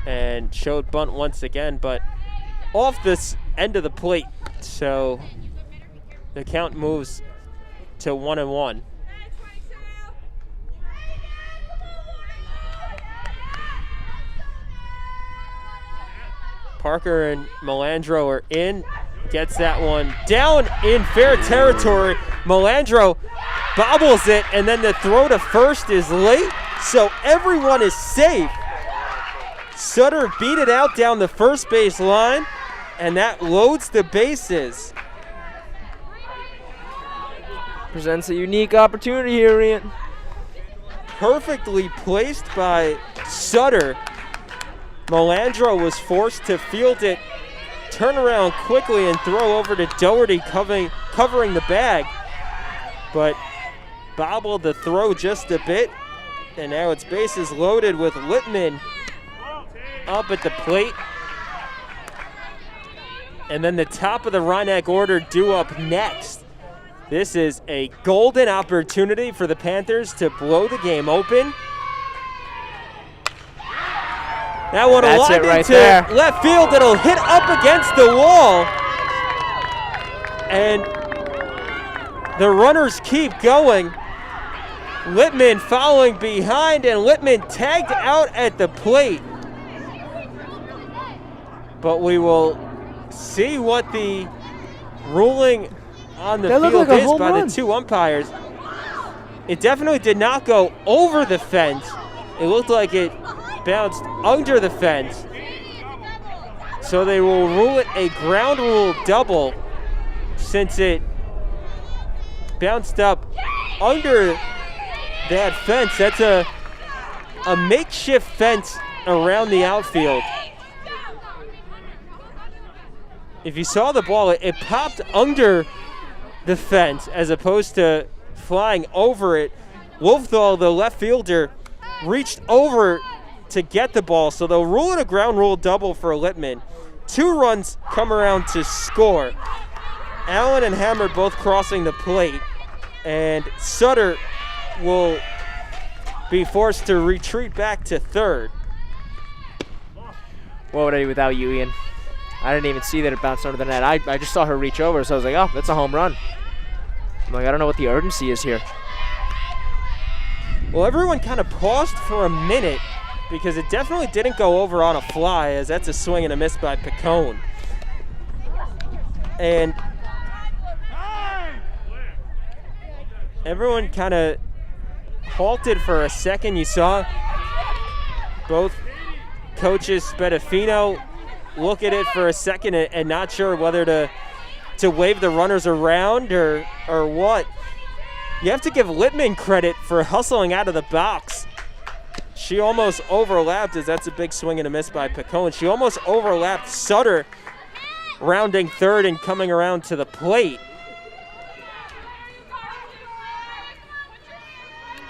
And showed bunt once again, but off this end of the plate. So the count moves to 1-1. Parker and Melandro are in. Gets that one down in fair territory. Melandro bobbles it, and then the throw to first is late, so everyone is safe. Sutter beat it out down the first base line, and that loads the bases. Presents a unique opportunity here, Ian. Perfectly placed by Sutter. Melandro was forced to field it, turn around quickly, and throw over to Doherty covering the bag, but bobbled the throw just a bit, and now it's bases loaded with Littman up at the plate. And then the top of the Rhinebeck order due up next. This is a golden opportunity for the Panthers to blow the game open. That one That's aligned it right into there. left field. It'll hit up against the wall. And the runners keep going. Littman following behind, and Littman tagged out at the plate. But we will see what the ruling on the field is by the 2 umpires. It definitely did not go over the fence. It looked like it bounced under the fence. So they will rule it a ground rule double since it bounced up under that fence. That's a makeshift fence around the outfield. If you saw the ball, it popped under the fence as opposed to flying over it. Wolfthal, the left fielder, reached over to get the ball, so they'll rule it a ground rule double for Littman. 2 runs come around to score. Allen and Hammer both crossing the plate, and Sutter will be forced to retreat back to third. What would I do without you, Ian? I didn't even see that it bounced under the net. I just saw her reach over, so I was like, oh, that's a home run. I'm like, I don't know what the urgency is here. Well, everyone kind of paused for a minute because it definitely didn't go over on a fly, as that's a swing and a miss by Picone. And everyone kind of halted for a second. You saw both coaches, Spadafino, look at it for a second and not sure whether to wave the runners around or what. You have to give Littman credit for hustling out of the box. She almost overlapped, as that's a big swing and a miss by Picone. She almost overlapped Sutter, rounding third and coming around to the plate.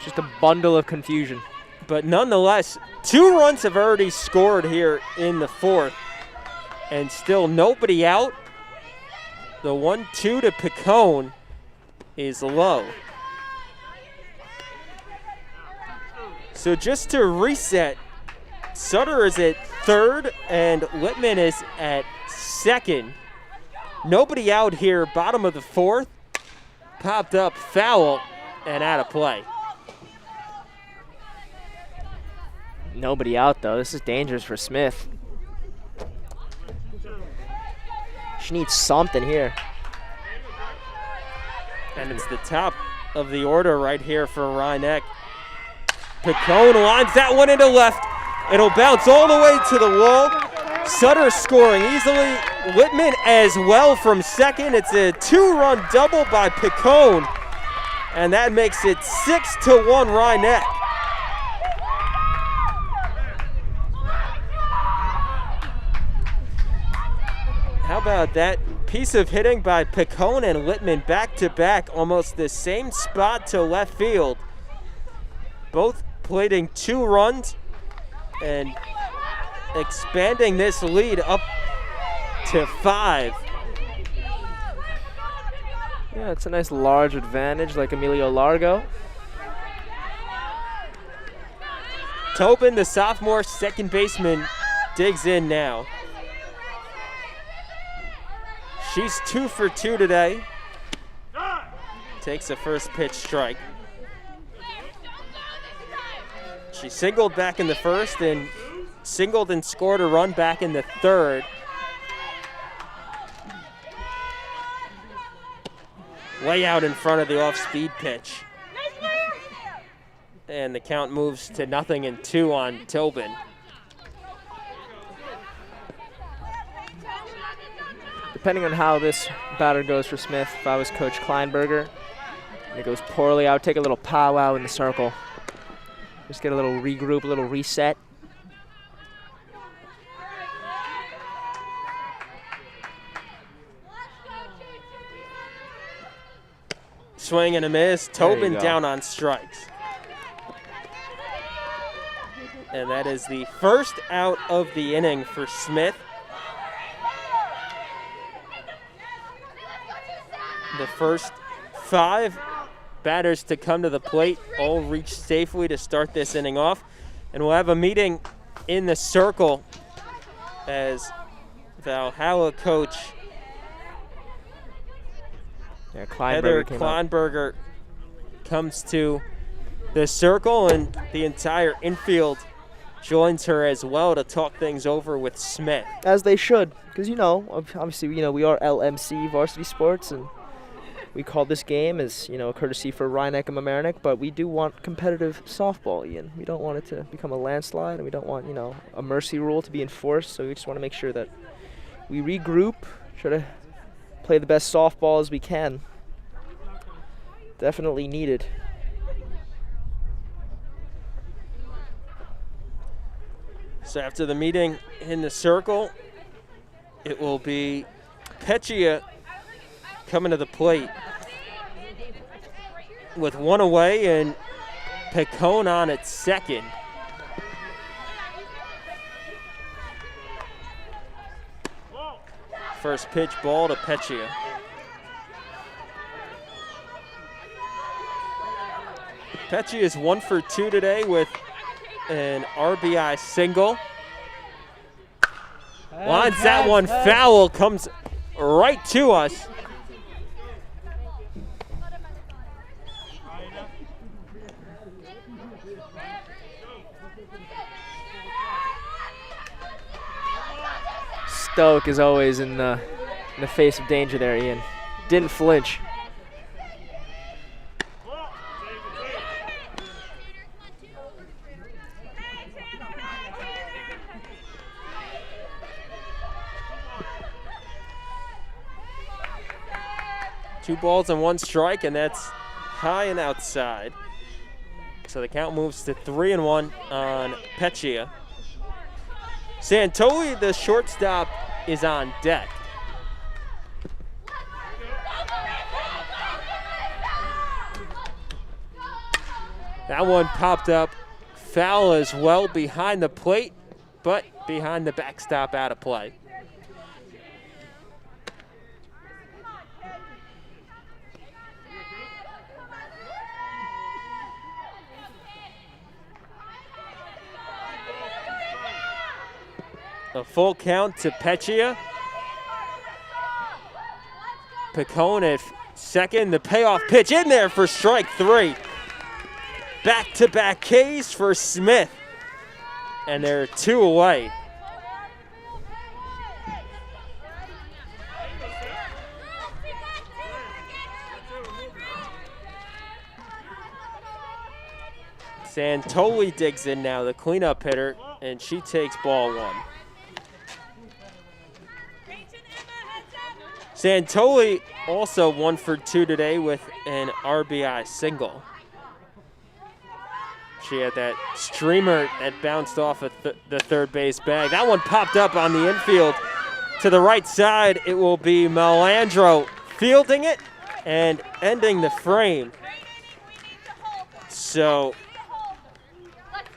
Just a bundle of confusion. But nonetheless, 2 runs have already scored here in the fourth, and still nobody out. The 1-2 to Picone is low. So just to reset, Sutter is at third and Littman is at second. Nobody out here, bottom of the fourth. Popped up, foul, and out of play. Nobody out, though. This is dangerous for Smith. She needs something here. And it's the top of the order right here for Rhinebeck. Picone lines that one into left. It'll bounce all the way to the wall. Sutter scoring easily. Littman as well from second. It's a 2-run double by Picone. And that makes it 6-1 Rhinebeck. How about that piece of hitting by Picone and Littman back-to-back, almost the same spot to left field. Both plating 2 runs and expanding this lead up to 5. Yeah, it's a nice large advantage like Emilio Largo. Tobin, the sophomore second baseman, digs in now. She's 2 for 2 today. Takes a first pitch strike. She singled back in the first and singled and scored a run back in the third. Way out in front of the off-speed pitch. And the count moves to 0-2 on Tobin. Depending on how this batter goes for Smith, if I was Coach Kleinberger, and it goes poorly, I would take a little powwow in the circle. Just get a little regroup, a little reset. Swing and a miss. Tobin down on strikes. And that is the first out of the inning for Smith. The first 5 batters to come to the plate all reached safely to start this inning off. And we'll have a meeting in the circle as Valhalla coach Heather Kleinberger comes to the circle, and the entire infield joins her as well to talk things over with Smith. As they should, because, obviously, we are LMC Varsity Sports, and we call this game as, a courtesy for Rhinebeck and Mamaroneck, but we do want competitive softball, Ian. We don't want it to become a landslide, and we don't want, a mercy rule to be enforced, so we just want to make sure that we regroup, try to play the best softball as we can. Definitely needed. So after the meeting in the circle, it will be Peccia coming to the plate with 1 away and Picone on at second. First pitch ball to Peccia. Peccia is 1 for 2 today with an RBI single. Lines that one foul, comes right to us. stoic as always in the face of danger there, Ian. Didn't flinch. Two balls and one strike, and that's high and outside. So the count moves to 3-1 on Peccia. Santoli, the shortstop, is on deck. That one popped up foul as well behind the plate, but behind the backstop out of play. A full count to Peccia. Picone at second. The payoff pitch in there for strike 3. Back-to-back Ks for Smith. And they're 2 away. Santoli digs in now, the cleanup hitter, and she takes ball 1. Santoli also 1 for 2 today with an RBI single. She had that streamer that bounced off of the third base bag. That one popped up on the infield to the right side. It will be Melandro fielding it and ending the frame. So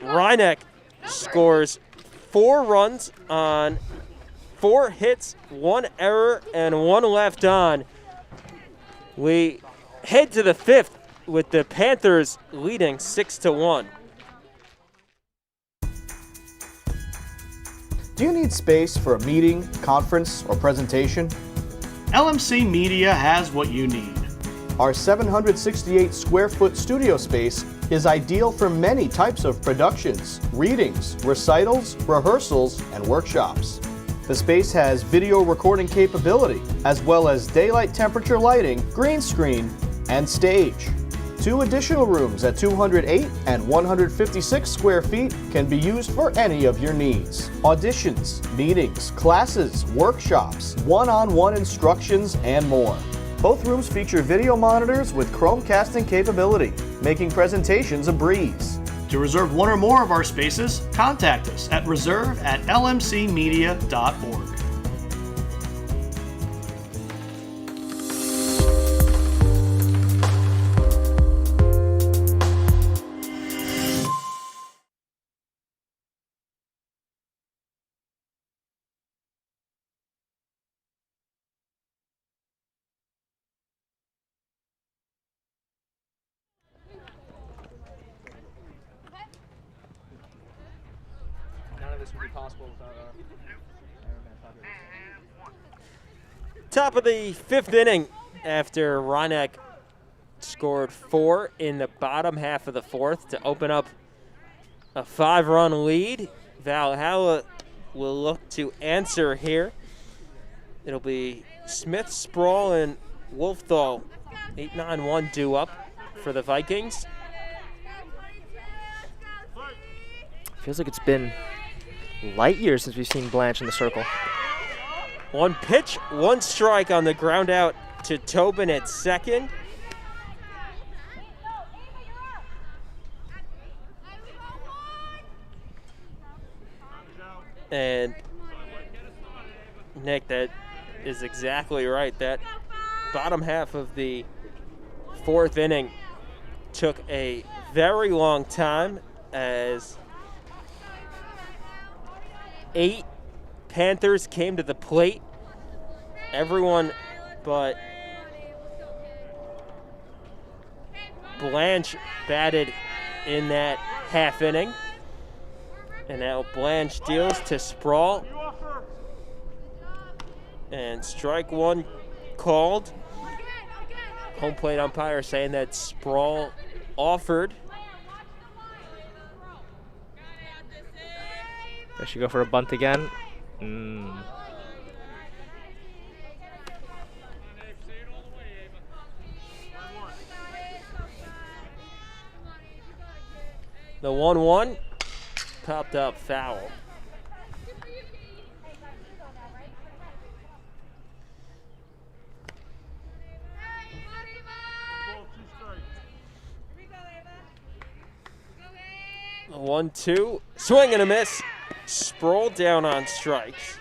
Rhineck scores 4 runs on 4 hits, 1 error, and 1 left on. We head to the 5th with the Panthers leading 6-1. Do you need space for a meeting, conference, or presentation? LMC Media has what you need. Our 768 square foot studio space is ideal for many types of productions, readings, recitals, rehearsals, and workshops. The space has video recording capability, as well as daylight temperature lighting, green screen, and stage. 2 additional rooms at 208 and 156 square feet can be used for any of your needs. Auditions, meetings, classes, workshops, one-on-one instructions, and more. Both rooms feature video monitors with Chromecasting capability, making presentations a breeze. To reserve 1 or more of our spaces, contact us at reserve@lmcmedia.org. None of this would be possible without Top of the 5th inning after Rhineck scored 4 in the bottom half of the 4th to open up a 5-run lead. Valhalla will look to answer here. It'll be Smith, Sproul, and Wolfthal. 8-9-1 due up for the Vikings. Feels like it's been light years since we've seen Blanche in the circle. 1 pitch, 1 strike on the ground out to Tobin at second. And Nick, that is exactly right. That bottom half of the 4th inning took a very long time as 8 Panthers came to the plate. Everyone but Blanche batted in that half inning. And now Blanche deals to Sproul. And strike 1 called. Home plate umpire saying that Sproul offered. Does she go for a bunt again? The 1-1 popped up foul. The 1-2, swing and a miss. Sproul down on strikes.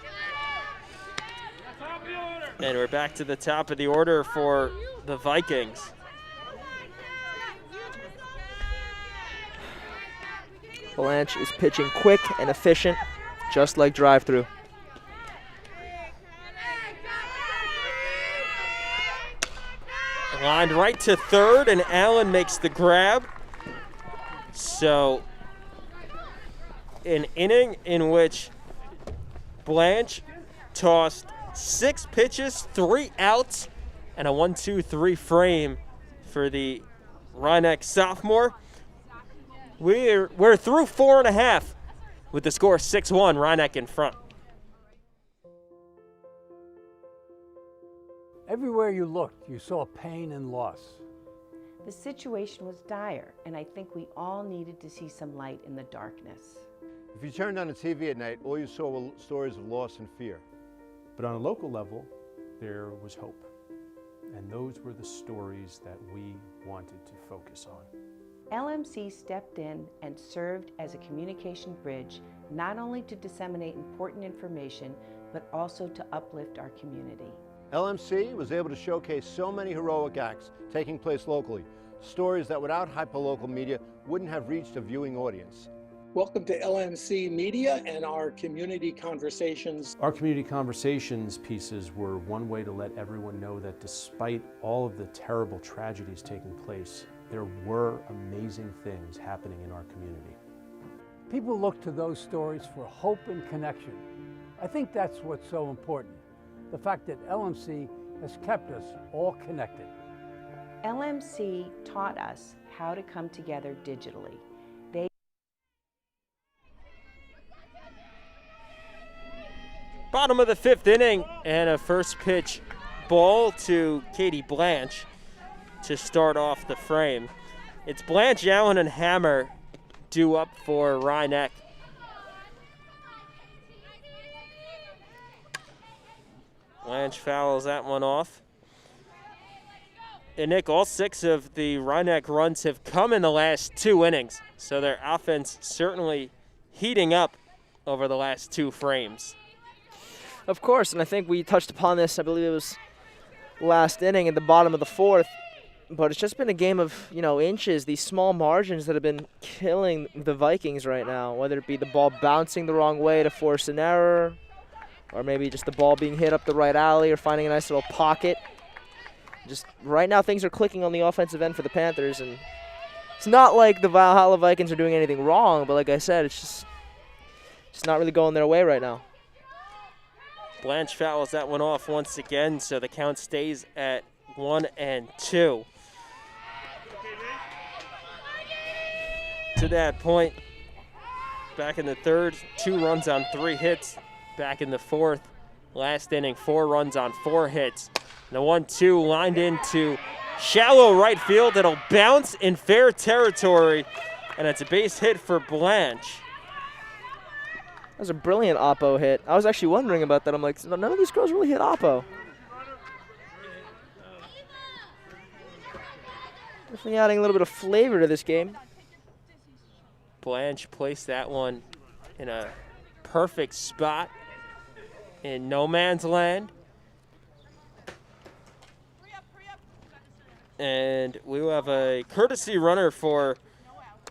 And we're back to the top of the order for the Vikings. Blanche is pitching quick and efficient, just like drive-through. Lined right to third, and Allen makes the grab. So, an inning in which Blanche tossed 6 pitches, 3 outs, and a 1-2-3 frame for the Rhinebeck sophomore. We're through 4.5 with the score 6-1, Rhinebeck in front. Everywhere you looked, you saw pain and loss. The situation was dire, and I think we all needed to see some light in the darkness. If you turned on the TV at night, all you saw were stories of loss and fear. But on a local level, there was hope. And those were the stories that we wanted to focus on. LMC stepped in and served as a communication bridge, not only to disseminate important information, but also to uplift our community. LMC was able to showcase so many heroic acts taking place locally, stories that without hyperlocal media wouldn't have reached a viewing audience. Welcome to LMC Media and our Community Conversations. Our Community Conversations pieces were one way to let everyone know that despite all of the terrible tragedies taking place, there were amazing things happening in our community. People look to those stories for hope and connection. I think that's what's so important. The fact that LMC has kept us all connected. LMC taught us how to come together digitally. Bottom of the 5th inning, and a first pitch ball to Katie Blanche to start off the frame. It's Blanche, Allen, and Hammer due up for Rhinebeck. Blanche fouls that one off. And Nick, all 6 of the Rhinebeck runs have come in the last 2 innings, so their offense certainly heating up over the last 2 frames. Of course, and I think we touched upon this, I believe it was last inning at the bottom of the 4th, but it's just been a game of, inches, these small margins that have been killing the Vikings right now, whether it be the ball bouncing the wrong way to force an error, or maybe just the ball being hit up the right alley or finding a nice little pocket. Just right now things are clicking on the offensive end for the Panthers, and it's not like the Valhalla Vikings are doing anything wrong, but like I said, it's just not really going their way right now. Blanche fouls that one off once again, so the count stays at 1-2. To that point, back in the 3rd, 2 runs on 3 hits. Back in the 4th, last inning, 4 runs on 4 hits. And the 1-2 lined into shallow right field. It'll bounce in fair territory, and it's a base hit for Blanche. That was a brilliant oppo hit. I was actually wondering about that. I'm like, none of these girls really hit oppo. Definitely adding a little bit of flavor to this game. Blanche placed that one in a perfect spot in no man's land. And we will have a courtesy runner for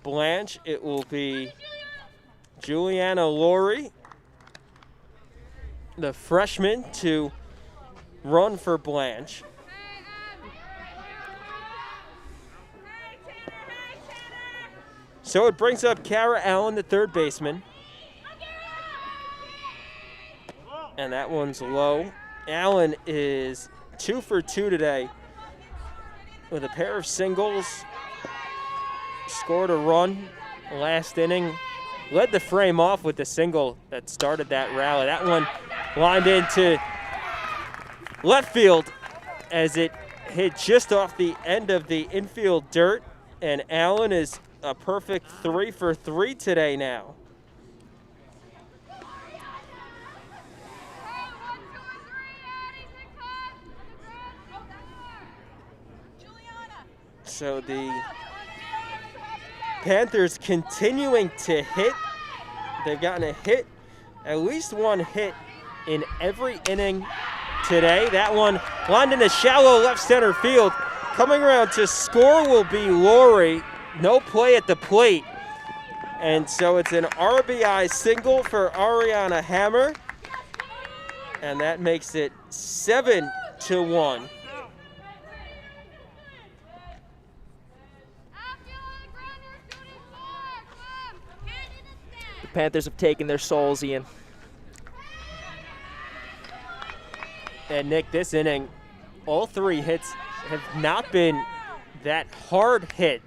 Blanche. It will be Juliana Laurie, the freshman, to run for Blanche. So it brings up Kara Allen, the third baseman. And that one's low. Allen is 2 for 2 today with a pair of singles. Scored a run last inning. Led the frame off with the single that started that rally. That one lined into left field as it hit just off the end of the infield dirt. And Allen is a perfect 3 for 3 today now. So the Panthers continuing to hit. They've gotten a hit, at least one hit in every inning today. That one lined in a shallow left center field. Coming around to score will be Laurie. No play at the plate. And so it's an RBI single for Ariana Hammer. And that makes it 7-1. The Panthers have taken their souls, Ian. And Nick, this inning, all 3 hits have not been that hard hit.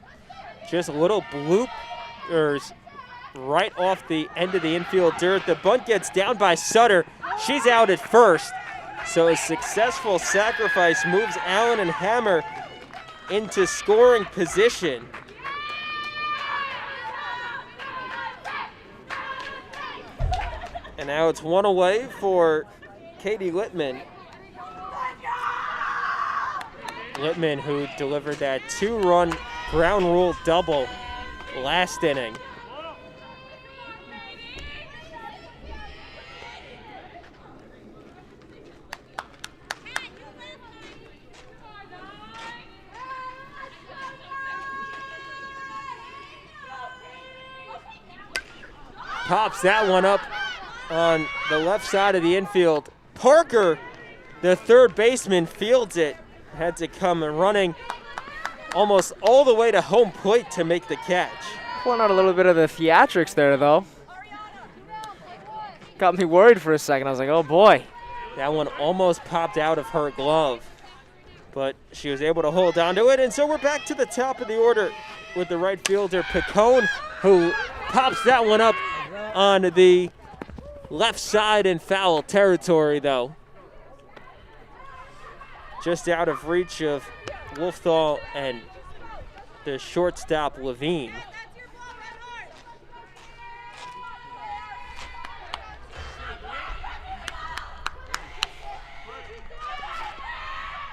Just little bloopers right off the end of the infield dirt. The bunt gets down by Sutter. She's out at first. So a successful sacrifice moves Allen and Hammer into scoring position. And now it's 1 away for Katie Littman. Littman, who delivered that 2-run ground rule double last inning. Pops that one up on the left side of the infield. Parker, the third baseman, fields it. Had to come running almost all the way to home plate to make the catch. Pulling out a little bit of the theatrics there, though. Got me worried for a second. I was like, oh boy. That one almost popped out of her glove, but she was able to hold on to it. And so we're back to the top of the order with the right fielder, Picone, who pops that one up on the left side in foul territory, though. Just out of reach of Wolfthal and the shortstop, Levine.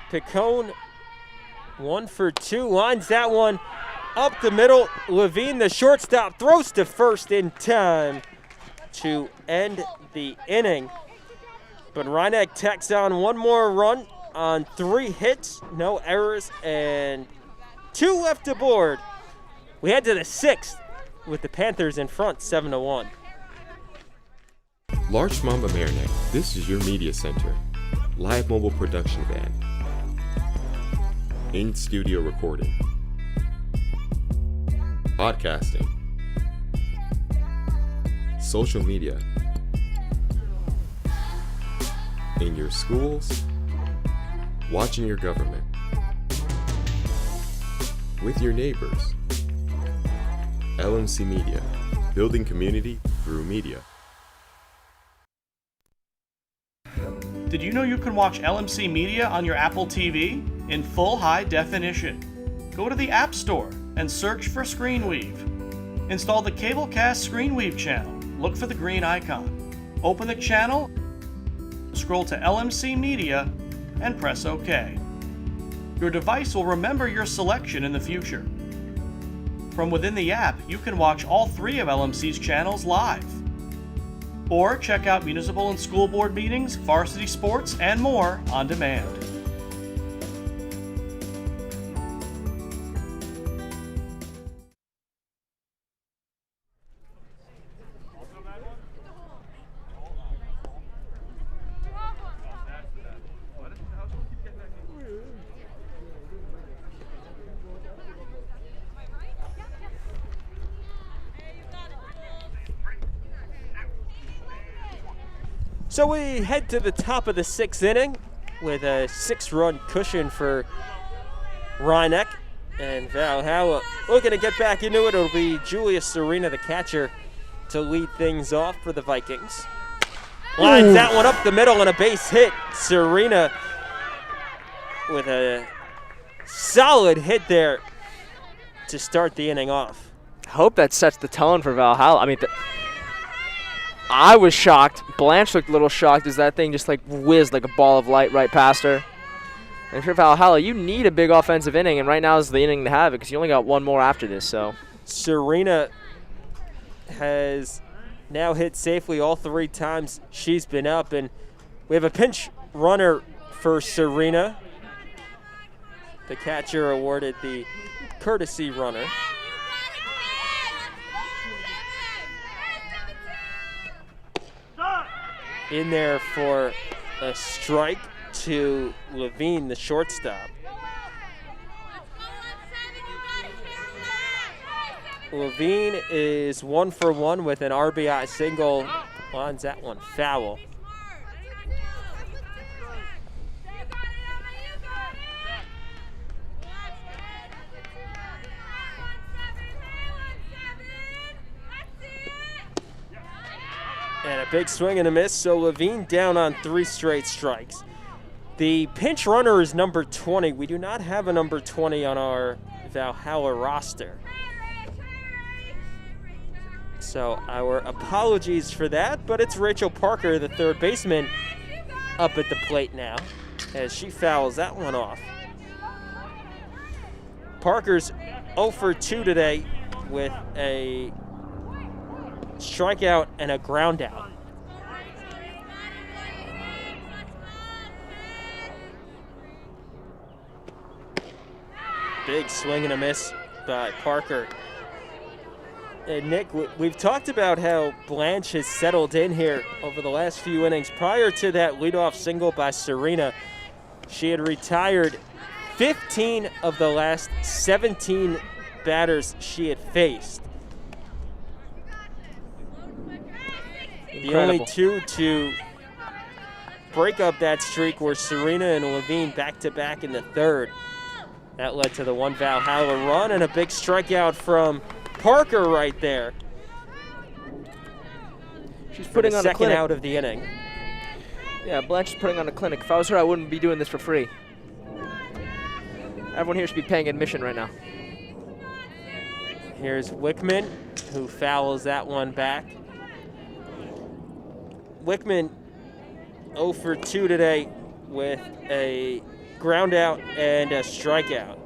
Picone, 1 for 2, lines that one up the middle. Levine, the shortstop, throws to first in time to end the inning. But Rhinebeck tacks on one more run on 3 hits, no errors, and 2 left aboard. We head to the 6th with the Panthers in front, 7-1. Large Mamba Marinette, this is your media center. Live mobile production van. In-studio recording. Podcasting. Social media. In your schools. Watching your government. With your neighbors. LMC Media. Building community through media. Did you know you can watch LMC Media on your Apple TV in full high definition? Go to the App Store and search for ScreenWeave. Install the Cablecast ScreenWeave channel. Look for the green icon. Open the channel, scroll to LMC Media, and press OK. Your device will remember your selection in the future. From within the app, you can watch all 3 of LMC's channels live. Or check out municipal and school board meetings, varsity sports, and more on demand. So we head to the top of the 6th inning with a 6-run cushion for Rhinebeck and Valhalla. Looking to get back into it, it'll be Julia Serena, the catcher, to lead things off for the Vikings. Lines that one up the middle and a base hit. Serena with a solid hit there to start the inning off. hope that sets the tone for Valhalla. I mean, I was shocked. Blanche looked a little shocked as that thing just like whizzed like a ball of light right past her. And for Valhalla, you need a big offensive inning, and right now is the inning to have it because you only got one more after this. So Serena has now hit safely all 3 times she's been up, and we have a pinch runner for Serena. The catcher awarded the courtesy runner. In there for a strike to Levine, the shortstop. Levine is 1 for 1 with an RBI single. Lines that one foul. And a big swing and a miss, so Levine down on 3 straight strikes. The pinch runner is number 20. We do not have a number 20 on our Valhalla roster. So our apologies for that, but it's Rachel Parker, the third baseman, up at the plate now as she fouls that one off. Parker's 0 for 2 today with a strikeout and a ground out. Big swing and a miss by Parker. And Nick, we've talked about how Blanche has settled in here over the last few innings. Prior to that leadoff single by Serena, she had retired 15 of the last 17 batters she had faced. The only 2 to break up that streak were Serena and Levine back-to-back in the 3rd. That led to the 1 Valhalla run and a big strikeout from Parker right there. She's putting on a second clinic. Out of the inning. Yeah, Blanche is putting on a clinic. If I was her, I wouldn't be doing this for free. Everyone here should be paying admission right now. Here's Wickman, who fouls that one back. Wickman 0 for 2 today with a ground out and a strikeout.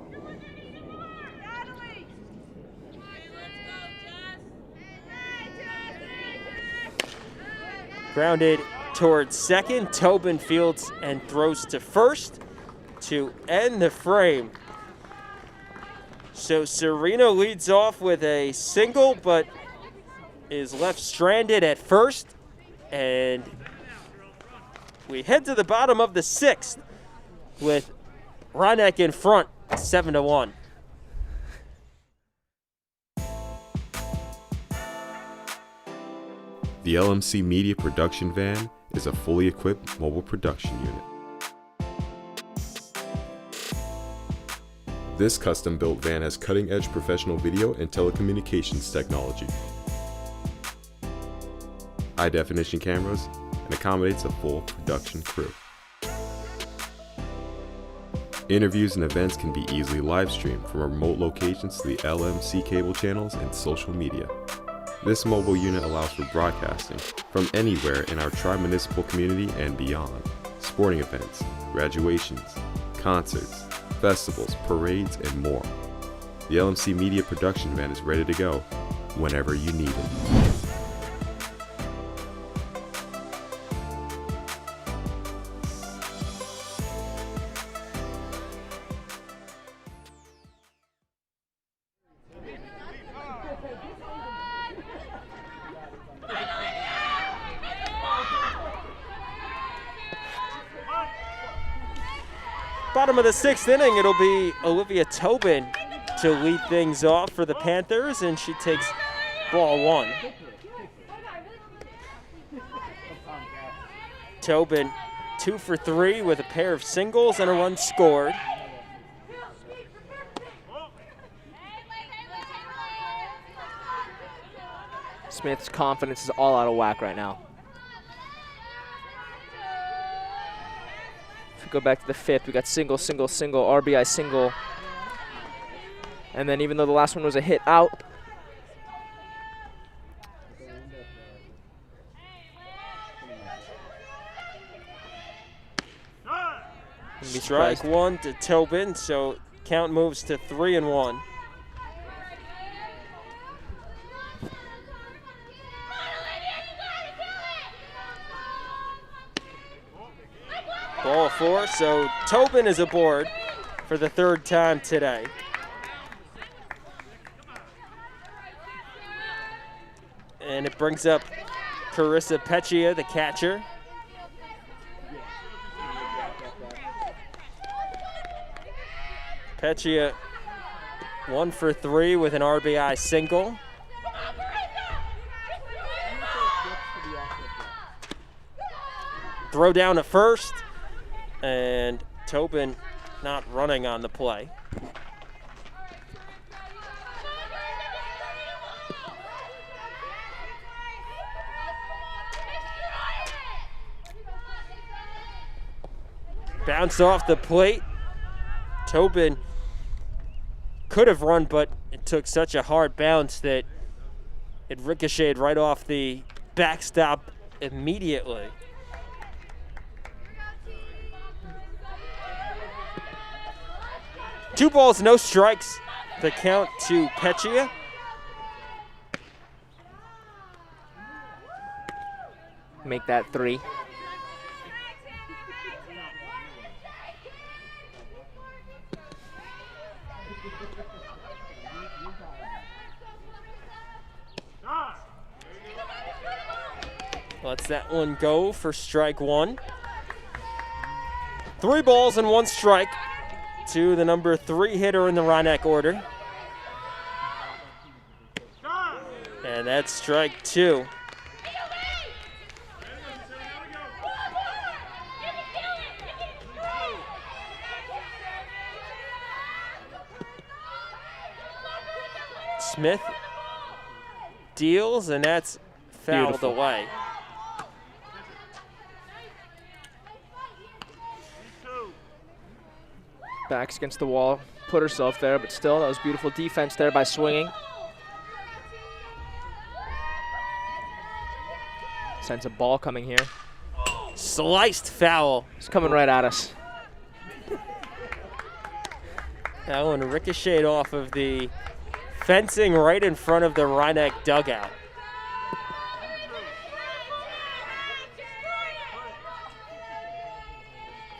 Grounded towards second. Tobin fields and throws to first to end the frame. So Serena leads off with a single, but is left stranded at first. And we head to the bottom of the 6th with Rhinebeck in front, 7-1. The LMC Media Production Van is a fully equipped mobile production unit. This custom-built van has cutting-edge professional video and telecommunications technology, high-definition cameras, and accommodates a full production crew. Interviews and events can be easily live-streamed from remote locations to the LMC cable channels and social media. This mobile unit allows for broadcasting from anywhere in our tri-municipal community and beyond. Sporting events, graduations, concerts, festivals, parades, and more. The LMC Media Production Van is ready to go whenever you need it. Bottom of the 6th inning, it'll be Olivia Tobin to lead things off for the Panthers, and she takes ball 1. Tobin 2 for 3 with a pair of singles and a run scored. Smith's confidence is all out of whack right now. If we go back to the 5th, we got single, single, single, RBI single. And then even though the last one was a hit out, Strike one to Tobin, so count moves to 3-1. Ball 4, so Tobin is aboard for the 3rd time today. And it brings up Carissa Peccia, the catcher. Peccia 1 for 3 with an RBI single. Throw down to first, and Tobin not running on the play. Bounced off the plate. Tobin could have run, but it took such a hard bounce that it ricocheted right off the backstop immediately. Two balls, no strikes. The count to Peccia. Make that 3. Lets that one go for strike 1. 3 balls and 1 strike to the number 3 hitter in the Rhinebeck order. And that's strike 2. Smith deals, and that's fouled Beautiful. away. Backs against the wall, put herself there, but still, that was beautiful defense there by swinging. Sense a ball coming here. Sliced foul. It's coming right at us. That one ricocheted off of the fencing right in front of the Rhinebeck dugout.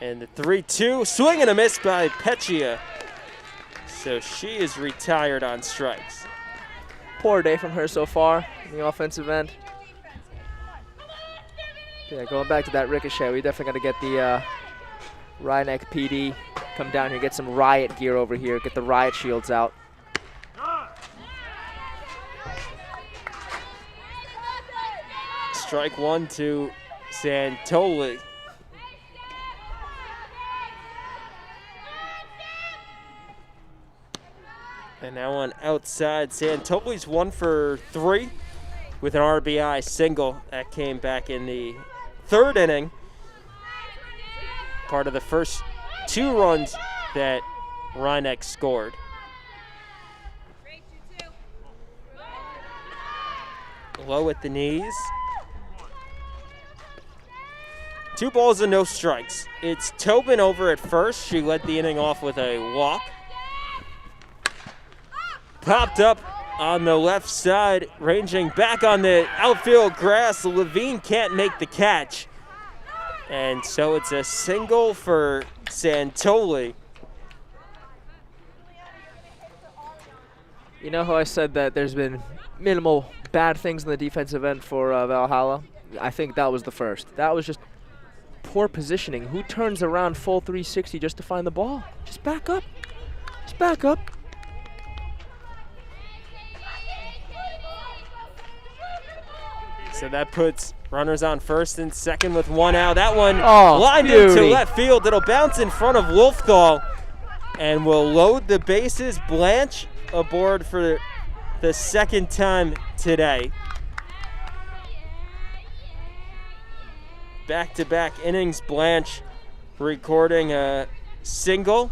And the 3-2, swing and a miss by Peccia. So she is retired on strikes. Poor day from her so far in the offensive end. Yeah, going back to that ricochet, we definitely got to get the Rhinebeck PD come down here, get some riot gear over here, get the riot shields out. Strike 1 to Santoli. And that one outside. Santoli's 1 for 3 with an RBI single. That came back in the 3rd inning. Part of the first 2 runs that Rhinebeck scored. Low at the knees. 2 balls and no strikes. It's Tobin over at first. She led the inning off with a walk. Popped up on the left side, ranging back on the outfield grass. Levine can't make the catch. And so it's a single for Santoli. You know how I said that there's been minimal bad things in the defensive end for Valhalla? I think that was the first. That was just poor positioning. Who turns around full 360 just to find the ball? Just back up. Just back up. So that puts runners on first and second with 1 out. That one lined beauty. into left field. It'll bounce in front of Wolfthal and will load the bases. Blanche aboard for the 2nd time today. Back-to-back innings, Blanche recording a single.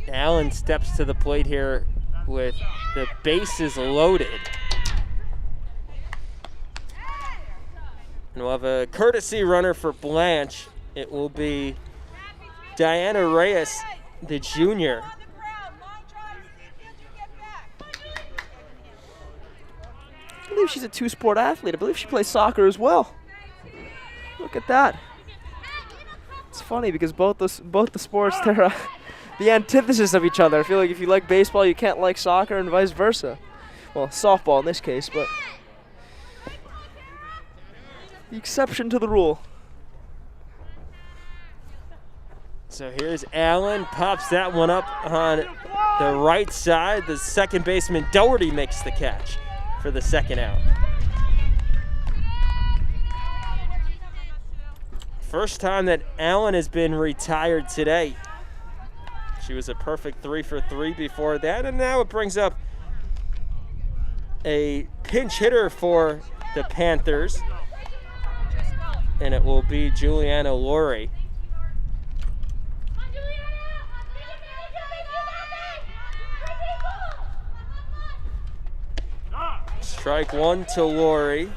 Allen steps to the plate here with the bases loaded. And we'll have a courtesy runner for Blanche. It will be Diana Reyes, the junior. I believe she's a two-sport athlete. I believe she plays soccer as well. Look at that. It's funny because both the sports, they're the antithesis of each other. I feel like if you like baseball, you can't like soccer and vice versa. Well, softball in this case, but the exception to the rule. So here's Allen, pops that one up on the right side. The second baseman Doherty makes the catch for the second out. First time that Allen has been retired today. She was a perfect 3 for 3 before that, and now it brings up a pinch hitter for the Panthers, and it will be Juliana Laurie. Strike one to Laurie.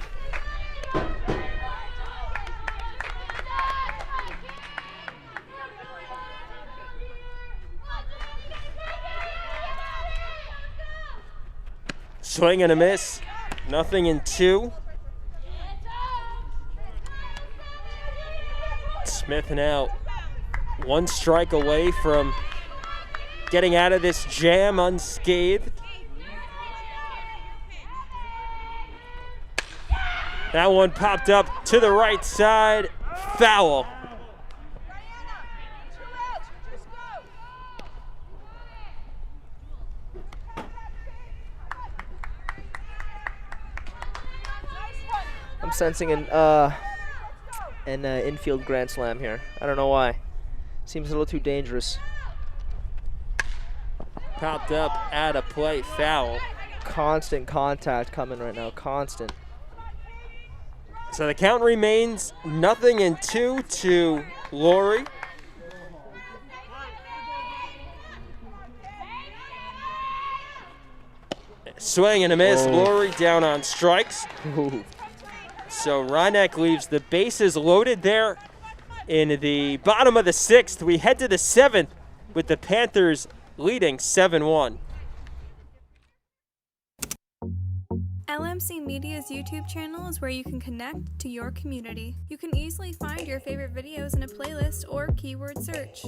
Swing and a miss. Nothing in 2. Smith now 1 strike away from getting out of this jam unscathed. That one popped up to the right side. Foul. I'm sensing an infield grand slam here. I don't know why. Seems a little too dangerous. Popped up out of play. Foul. Constant contact coming right now. Constant. So the count remains nothing in 2 to Laurie. Swing and a miss. Oh. Laurie down on strikes. Ooh. So Rhinebeck leaves the bases loaded there in the bottom of the 6th. We head to the 7th with the Panthers leading 7-1. LMC Media's YouTube channel is where you can connect to your community. You can easily find your favorite videos in a playlist or keyword search.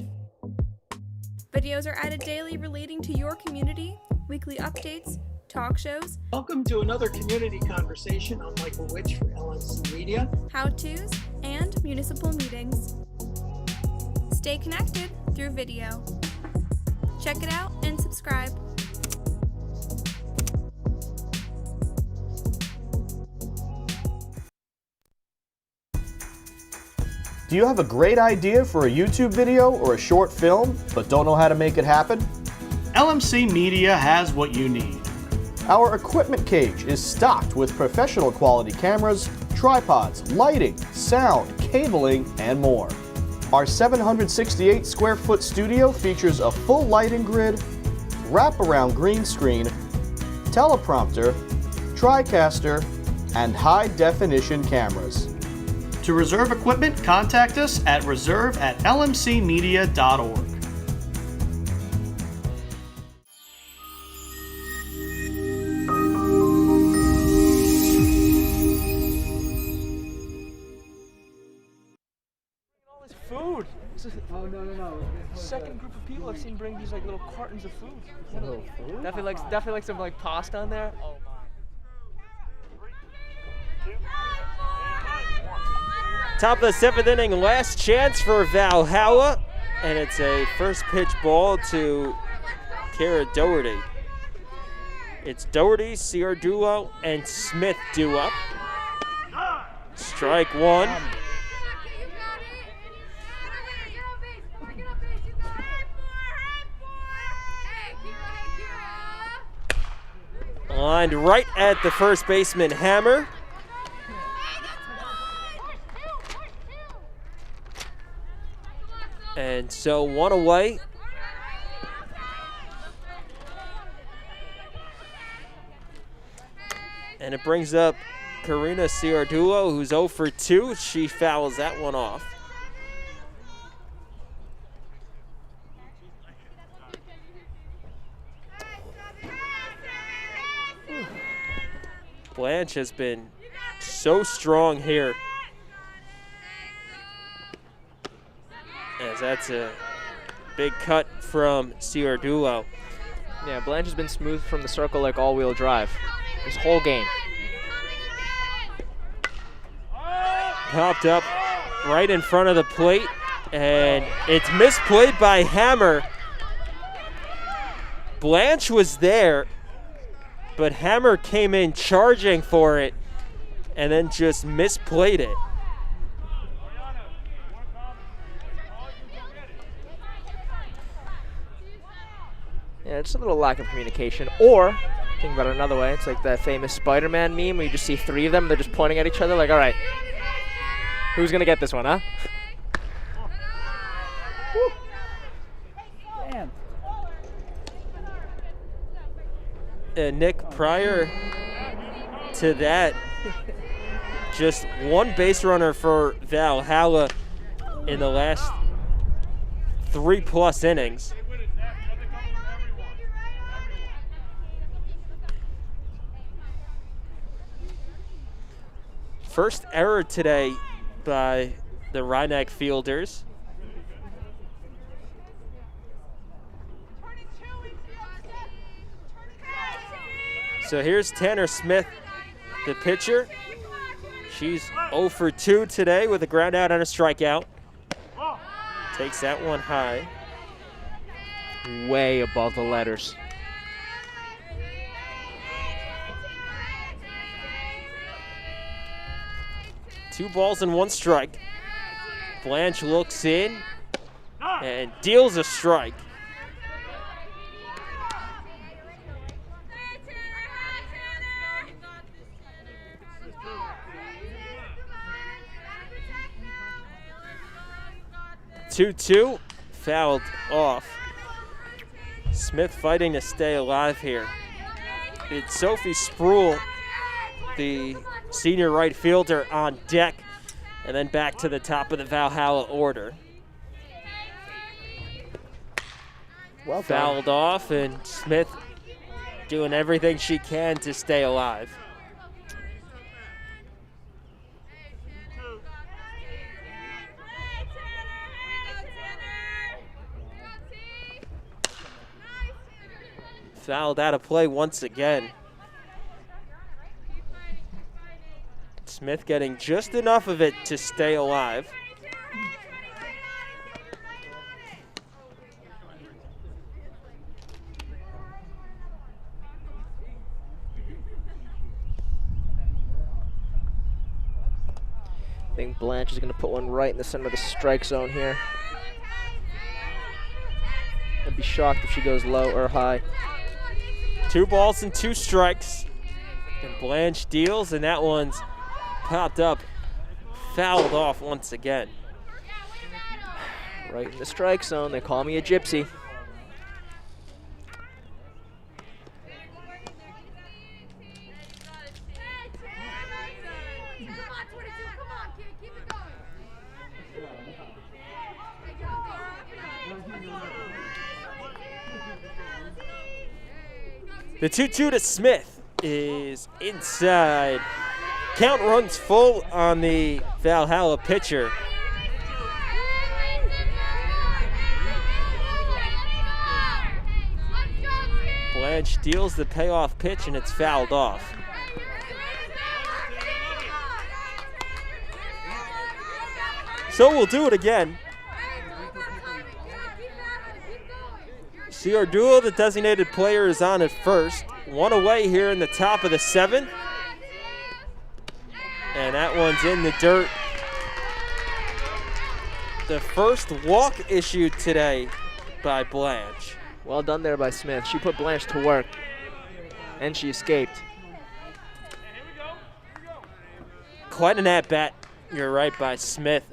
Videos are added daily relating to your community, weekly updates, talk shows. Welcome to another community conversation. I'm Michael Witch for LMC Media. How-tos, and municipal meetings. Stay connected through video. Check it out and subscribe. Do you have a great idea for a YouTube video or a short film, but don't know how to make it happen? LMC Media has what you need. Our equipment cage is stocked with professional quality cameras, tripods, lighting, sound, cabling, and more. Our 768 square foot studio features a full lighting grid, wraparound green screen, teleprompter, TriCaster, and high definition cameras. To reserve equipment, contact us at reserve@lmcmedia.org. Food. Oh no. Second group of people I've seen bring these like little cartons of food. Definitely like some like pasta on there. Oh my. Top of the 7th inning, last chance for Valhalla, and it's a first pitch ball to Kara Doherty. It's Doherty, Ciardulo, and Smith due up. Strike one. Lined right at the first baseman, Hammer. And so one away. And it brings up Karina Ciardulo, who's 0 for 2. She fouls that one off. Blanche has been so strong here, as that's a big cut from Ciardulo. Yeah, Blanche has been smooth from the circle like all-wheel drive this whole game. Popped up right in front of the plate, and it's misplayed by Hammer. Blanche was there, but Hammer came in charging for it and then just misplayed it. Yeah, it's a little lack of communication. Or, think about it another way, it's like that famous Spider-Man meme where you just see 3 of them, they're just pointing at each other like, all right, who's gonna get this one, huh? And Nick, prior to that, just one base runner for Valhalla in the last 3+ innings. First error today by the Rhinebeck fielders. So here's Tanner Smith, the pitcher. She's 0 for 2 today with a ground out and a strikeout. Takes that one high. Way above the letters. Two balls and 1 strike. Blanche looks in and deals a strike. Two, fouled off. Smith fighting to stay alive here. It's Sophie Sproul, the senior right fielder, on deck, and then back to the top of the Valhalla order. Well fouled off, and Smith doing everything she can to stay alive. Fouled out of play once again. Smith getting just enough of it to stay alive. I think Blanche is going to put one right in the center of the strike zone here. I'd be shocked if she goes low or high. 2 balls and 2 strikes. And Blanche deals, and that one's popped up, fouled off once again. Right in the strike zone. They call me a gypsy. The 2-2 to Smith is inside. Count runs full on the Valhalla pitcher. Blanche deals the payoff pitch, and it's fouled off. So we'll do it again. Ciardulo, the designated player, is on at first. 1 away here in the top of the 7th. And that one's in the dirt. The first walk issued today by Blanche. Well done there by Smith. She put Blanche to work, and she escaped. Quite an at-bat, you're right, by Smith.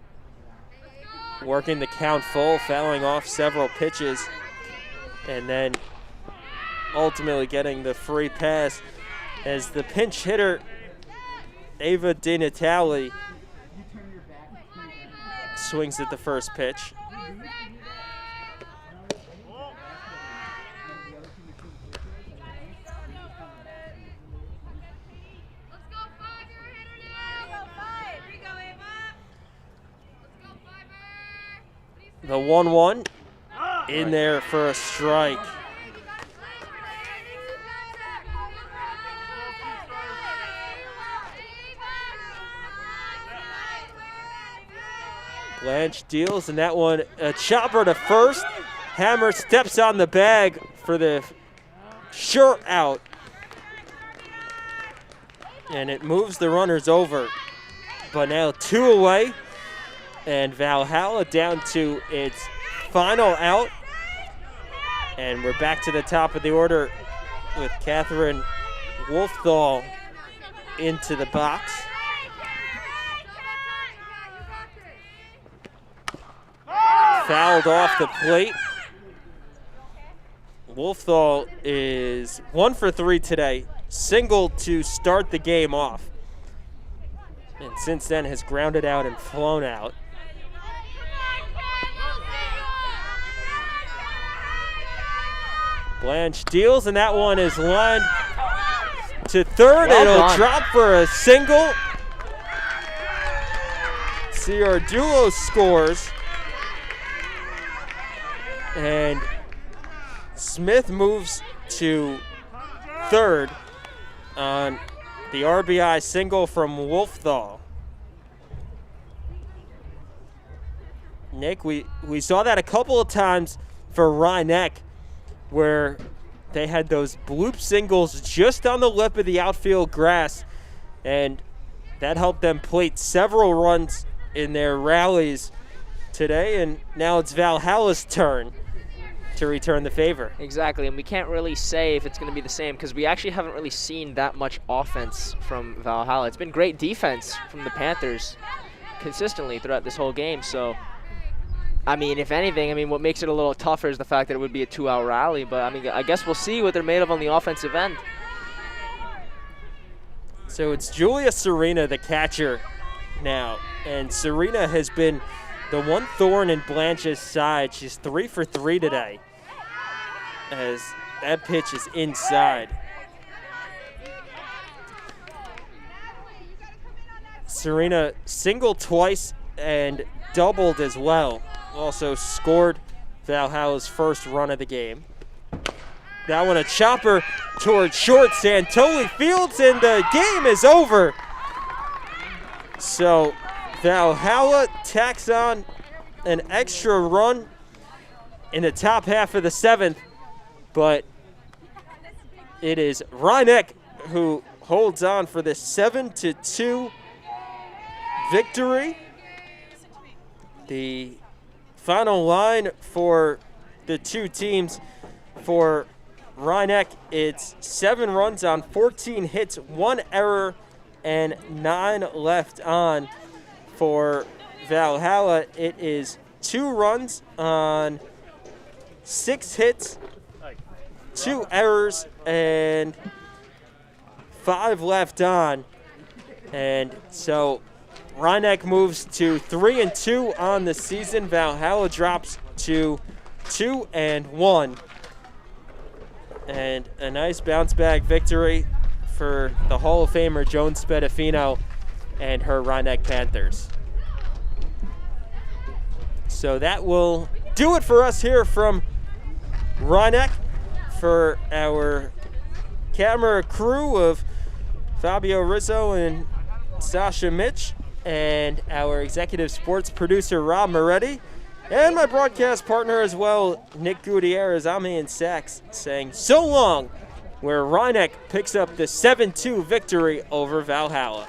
Working the count full, fouling off several pitches, and then ultimately getting the free pass. as the pinch hitter, Ava De Natale, swings at the first pitch. The 1-1 in there for a strike. Blanche deals, and that one, a chopper to first. Hammer steps on the bag for the short out. And it moves the runners over. But now 2 away. And Valhalla down to its final out. And we're back to the top of the order with Catherine Wolfthal into the box. Fouled off the plate. Wolfthal is 1 for 3 today. Single to start the game off. And since then has grounded out and flown out. Blanche deals, and that one is lined to third. Well It'll done. drop for a single. Ciardulo scores. And Smith moves to third on the RBI single from Wolfthal. Nick, we saw that a couple of times for Rhinebeck, where they had those bloop singles just on the lip of the outfield grass, and that helped them plate several runs in their rallies today, and now it's Valhalla's turn to return the favor. Exactly, and we can't really say if it's going to be the same because we actually haven't really seen that much offense from Valhalla. It's been great defense from the Panthers consistently throughout this whole game, so I mean, if anything, I mean, what makes it a little tougher is the fact that it would be a 2-out rally. But, I mean, I guess we'll see what they're made of on the offensive end. So it's Julia Serena, the catcher, now. And Serena has been the one thorn in Blanche's side. She's 3 for 3 today, as that pitch is inside. Serena singled twice and doubled as well. Also scored Valhalla's first run of the game. That one a chopper towards short. Santoli fields, and the game is over. So Valhalla tacks on an extra run in the top half of the 7th, but it is Rhinebeck who holds on for the 7-2 victory. The final line for the two teams: for Rhinebeck, it's 7 runs on 14 hits, 1 error, and 9 left on. For Valhalla, it is 2 runs on 6 hits, 2 errors, and 5 left on. And so Rhinebeck moves to 3-2 on the season. Valhalla drops to 2-1. And a nice bounce back victory for the Hall of Famer Joan Spadafino and her Rhinebeck Panthers. So that will do it for us here from Rhinebeck. For our camera crew of Fabio Rizzo and Sasha Mitch, and our executive sports producer Rob Moretti, and my broadcast partner as well, Nick Gutierrez, I'm Ian Sachs, saying so long, where Rhinebeck picks up the 7-2 victory over Valhalla.